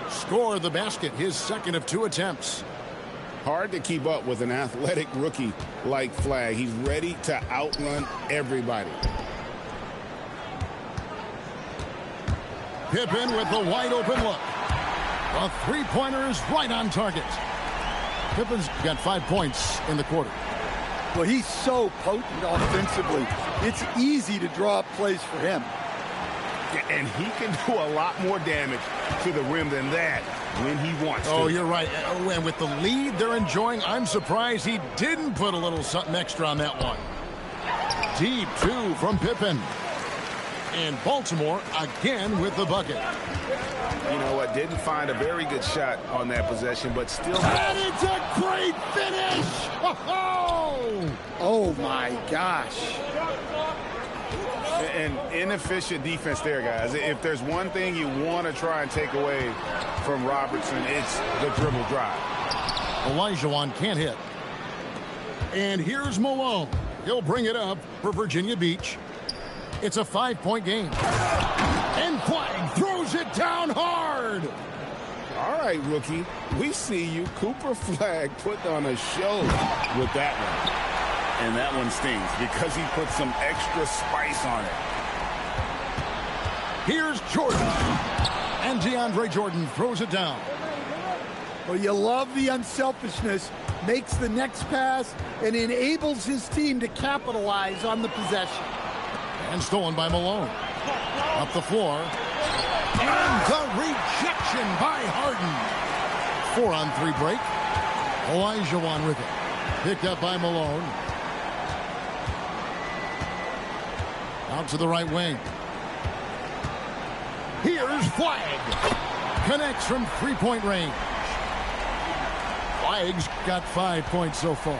Score the basket, his second of 2 attempts. Hard to keep up with an athletic rookie like Flag. He's ready to outrun everybody. Pippen with the wide open look. A 3-pointer is right on target. Pippen's got 5 points in the quarter. Well, he's so potent offensively. It's easy to draw up plays for him. And he can do a lot more damage to the rim than that when he wants to. Oh, you're right. And with the lead they're enjoying, I'm surprised he didn't put a little something extra on that one. Deep 2 from Pippen. And Baltimore again with the bucket. You know what? Didn't find a very good shot on that possession, but still. And it's a great finish! Oh, oh my gosh. And inefficient defense there, guys. If there's one thing you want to try and take away from Robertson, it's the dribble drive. Olajuwon can't hit. And here's Malone. He'll bring it up for Virginia Beach. It's a 5-point game. And Flagg throws it down hard. All right, rookie. We see you. Cooper Flagg put on a show with that one. And that one stings because he put some extra spice on it. Here's Jordan. And DeAndre Jordan throws it down. Well, you love the unselfishness. Makes the next pass and enables his team to capitalize on the possession. And stolen by Malone. Up the floor. And the rejection by Harden. 4-on-3 break. Olajuwon with it. Picked up by Malone. Out to the right wing. Here's Flagg. Connects from three-point range. Flagg's got 5 points so far.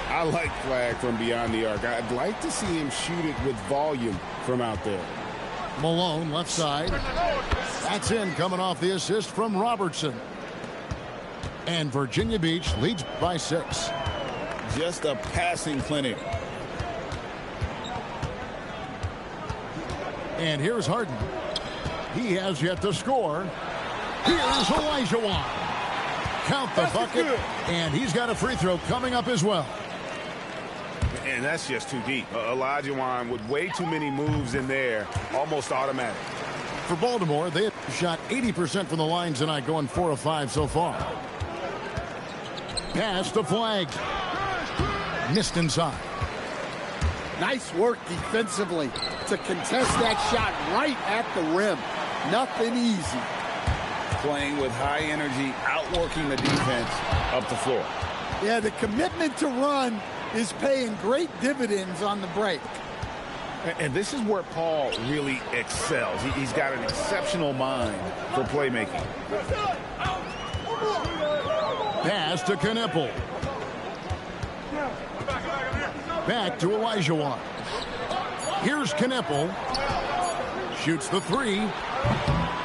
I like Flagg from beyond the arc. I'd like to see him shoot it with volume from out there. Malone, left side. That's in, coming off the assist from Robertson. And Virginia Beach leads by 6. Just a passing clinic. And here's Harden. He has yet to score. Here's Olajuwon. Count the bucket. And he's got a free throw coming up as well. And that's just too deep. Olajuwon with way too many moves in there, almost automatic. For Baltimore, they have shot 80% from the line tonight, going 4 of 5 so far. Pass to Flagg. Missed inside. Nice work defensively to contest that shot right at the rim. Nothing easy. Playing with high energy, outworking the defense up the floor. Yeah, the commitment to run is paying great dividends on the break. And this is where Paul really excels. He's got an exceptional mind for playmaking. Pass to Knipple. Back to Olajuwon. Here's Knipple. Shoots the three.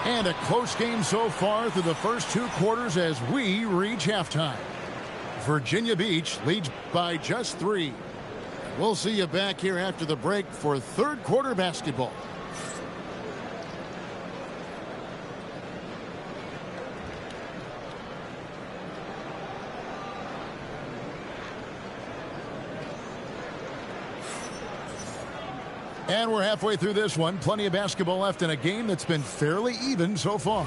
And a close game so far through the first 2 quarters as we reach halftime. Virginia Beach leads by just 3. We'll see you back here after the break for third quarter basketball. And we're halfway through this one. Plenty of basketball left in a game that's been fairly even so far.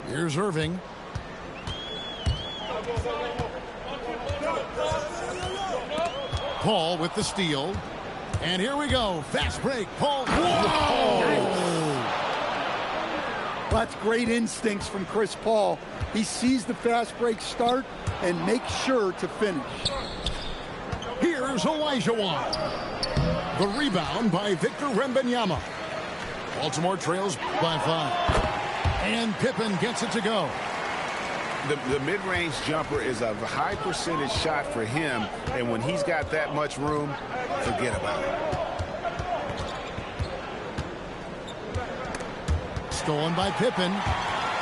Here's Irving. Paul with the steal. And here we go. Fast break. Paul. Whoa! That's great instincts from Chris Paul. He sees the fast break start and makes sure to finish. Here's Olajuwon. The rebound by Victor Wembanyama. Baltimore trails by 5. And Pippen gets it to go. The mid-range jumper is a high percentage shot for him, and when he's got that much room, forget about it. Stolen by Pippen.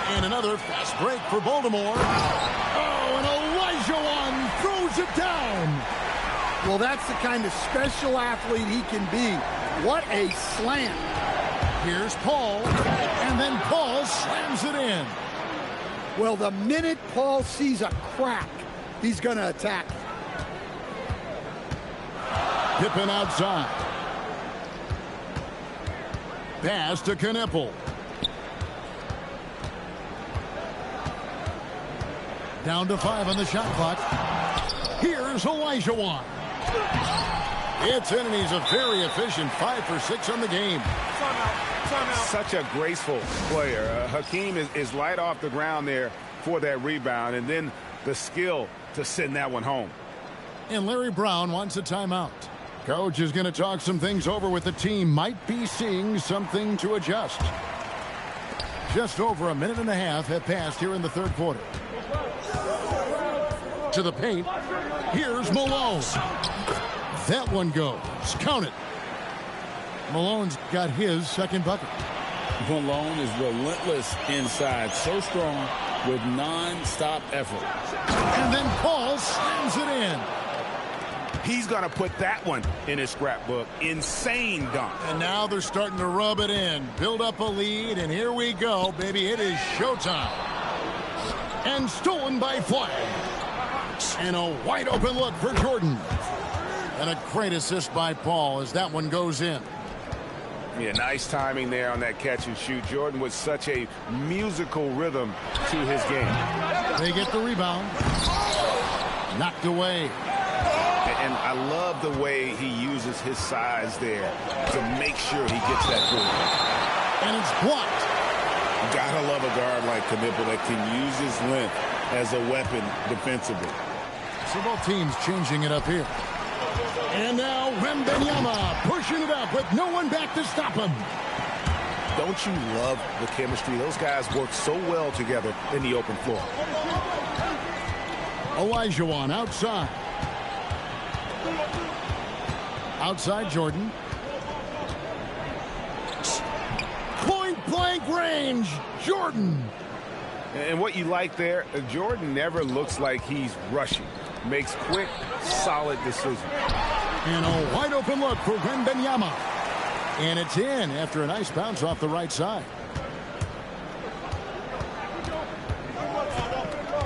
And another fast break for Baltimore. Oh, and Olajuwon throws it down. Well, that's the kind of special athlete he can be. What a slam. Here's Paul. And then Paul slams it in. Well, the minute Paul sees a crack, he's going to attack. Pippen outside. Pass to Knipple. Down to 5 on the shot clock. Here's Olajuwon. It's in, and he's a very efficient 5 for 6 on the game. Such a graceful player. Hakeem is light off the ground there for that rebound, and then the skill to send that one home. And Larry Brown wants a timeout. Coach is going to talk some things over with the team. Might be seeing something to adjust. Just over a minute and a half have passed here in the third quarter. To the paint. Here's Malone. That one goes. Count it. Malone's got his second bucket. Malone is relentless inside, so strong with non-stop effort. And then Paul slams it in. He's going to put that one in his scrapbook. Insane dunk. And now they're starting to rub it in, build up a lead, and here we go, baby. It is showtime. And stolen by Flag. And a wide open look for Jordan. And a great assist by Paul as that one goes in. Yeah, nice timing there on that catch and shoot. Jordan with such a musical rhythm to his game. They get the rebound. Knocked away. And I love the way he uses his size there to make sure he gets that goal. And it's blocked. Gotta love a guard like Knipple that can use his length as a weapon defensively. So both teams changing it up here. And now Wembanyama pushing it up with no one back to stop him. Don't you love the chemistry? Those guys work so well together in the open floor. Olajuwon outside. Outside Jordan. Point-blank range. Jordan. And what you like there, Jordan never looks like he's rushing. Makes quick, solid decisions. And a wide open look for Wembanyama. And it's in after a nice bounce off the right side.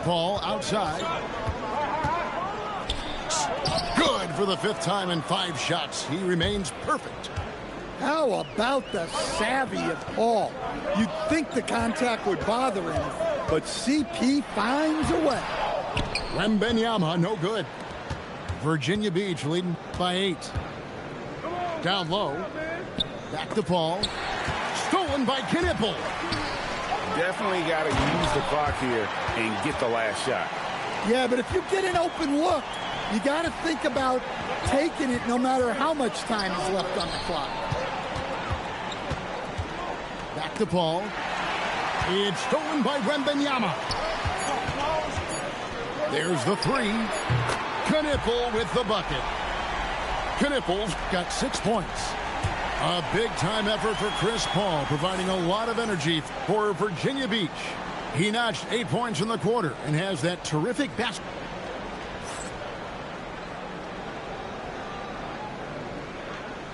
Paul outside. Good for the fifth time in 5 shots. He remains perfect. How about the savvy of Paul? You'd think the contact would bother him, but CP finds a way. Wembanyama, no good. Virginia Beach leading by 8. Down low. Back to Paul. Stolen by Knipple. Definitely got to use the clock here and get the last shot. Yeah, but if you get an open look, you got to think about taking it no matter how much time is left on the clock. Back to Paul. It's stolen by Wembanyama. There's the 3. Knipple with the bucket. Knipple's got 6 points. A big-time effort for Chris Paul, providing a lot of energy for Virginia Beach. He notched 8 points in the quarter and has that terrific basket.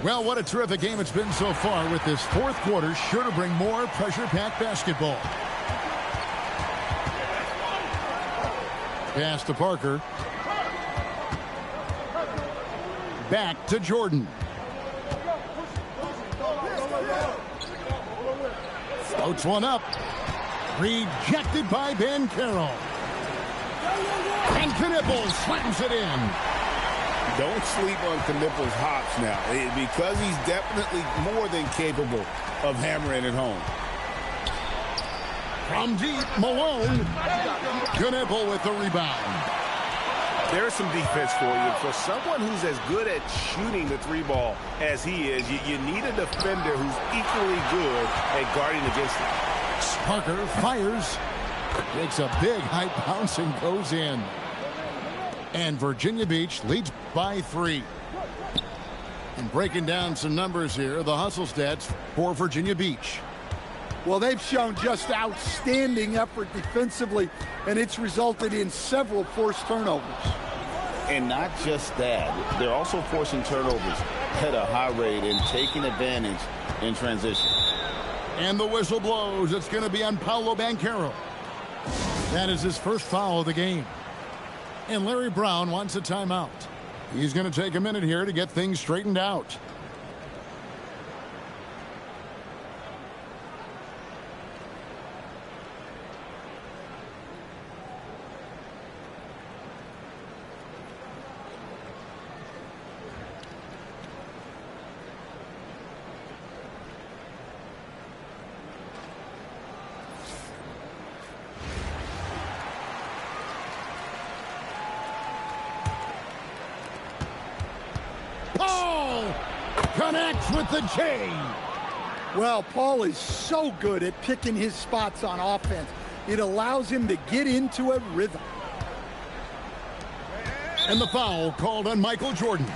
Well, what a terrific game it's been so far, with this fourth quarter sure to bring more pressure-packed basketball. Pass to Parker. Back to Jordan. Floats one up. Rejected by Ben Carroll. And Knipple slams it in. Don't sleep on Knipple's hops now, because he's definitely more than capable of hammering it home. From deep, Malone. Knipple with the rebound. There's some defense for you. For someone who's as good at shooting the 3 ball as he is, you need a defender who's equally good at guarding against it. Parker fires. Takes a big high bounce and goes in. And Virginia Beach leads by 3. And breaking down some numbers here, the hustle stats for Virginia Beach. Well, they've shown just outstanding effort defensively, and it's resulted in several forced turnovers. And not just that, they're also forcing turnovers at a high rate and taking advantage in transition. And the whistle blows. It's going to be on Paolo Banchero. That is his first foul of the game. And Larry Brown wants a timeout. He's going to take a minute here to get things straightened out. Paul connects with the J. Well, Paul is so good at picking his spots on offense. It allows him to get into a rhythm. And the foul called on Michael Jordan.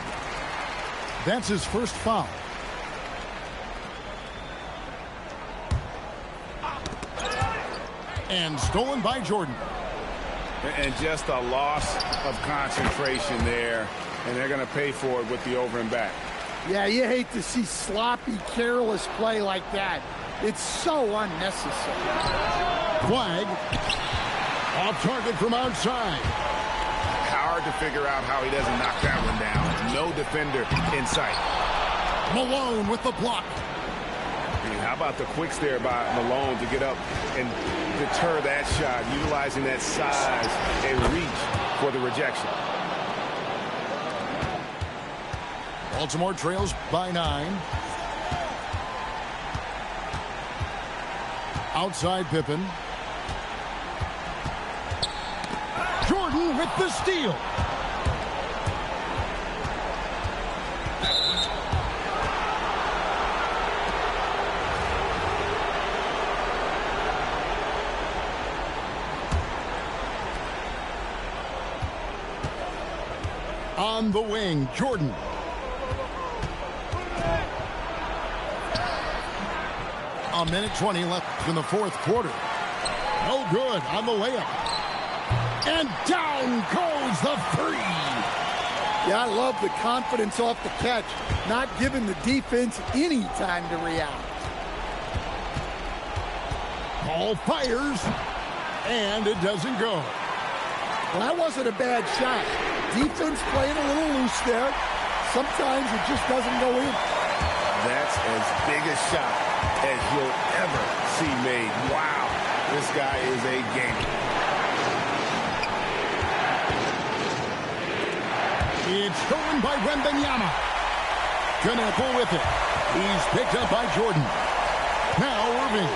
That's his first foul. And stolen by Jordan. And just a loss of concentration there. And they're going to pay for it with the over and back. Yeah, you hate to see sloppy, careless play like that. It's so unnecessary. Flag. Off target from outside. Hard to figure out how he doesn't knock that one down. No defender in sight. Malone with the block. How about the quicks there by Malone to get up and deter that shot, utilizing that size and reach for the rejection. Baltimore trails by 9. Outside Pippen. Jordan with the steal. On the wing, Jordan. A minute 20 left in the fourth quarter. No good on the layup. And down goes the three. Yeah, I love the confidence off the catch, not giving the defense any time to react. Ball fires, and it doesn't go. Well, that wasn't a bad shot. Defense playing a little loose there. Sometimes it just doesn't go in. That's as big a shot as you'll ever see made. Wow, this guy is a gamer. It's stolen by Wembanyama. Knappel with it. He's picked up by Jordan. Now Irving.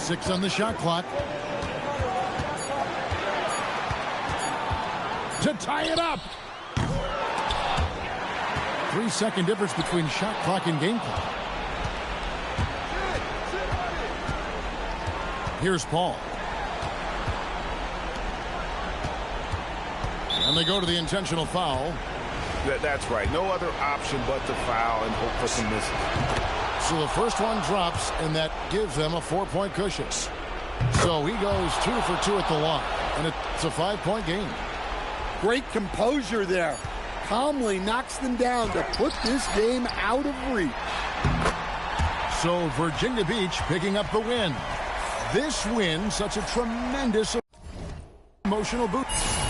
Six on the shot clock. To tie it up. 3-second difference between shot clock and game clock. Here's Paul. And they go to the intentional foul. That's right. No other option but to foul and hope for some misses. So the first one drops, and that gives them a 4-point cushion. So he goes 2 for 2 at the line, and it's a 5-point game. Great composure there. Calmly knocks them down to put this game out of reach. So Virginia Beach picking up the win. This win, such a tremendous emotional boost.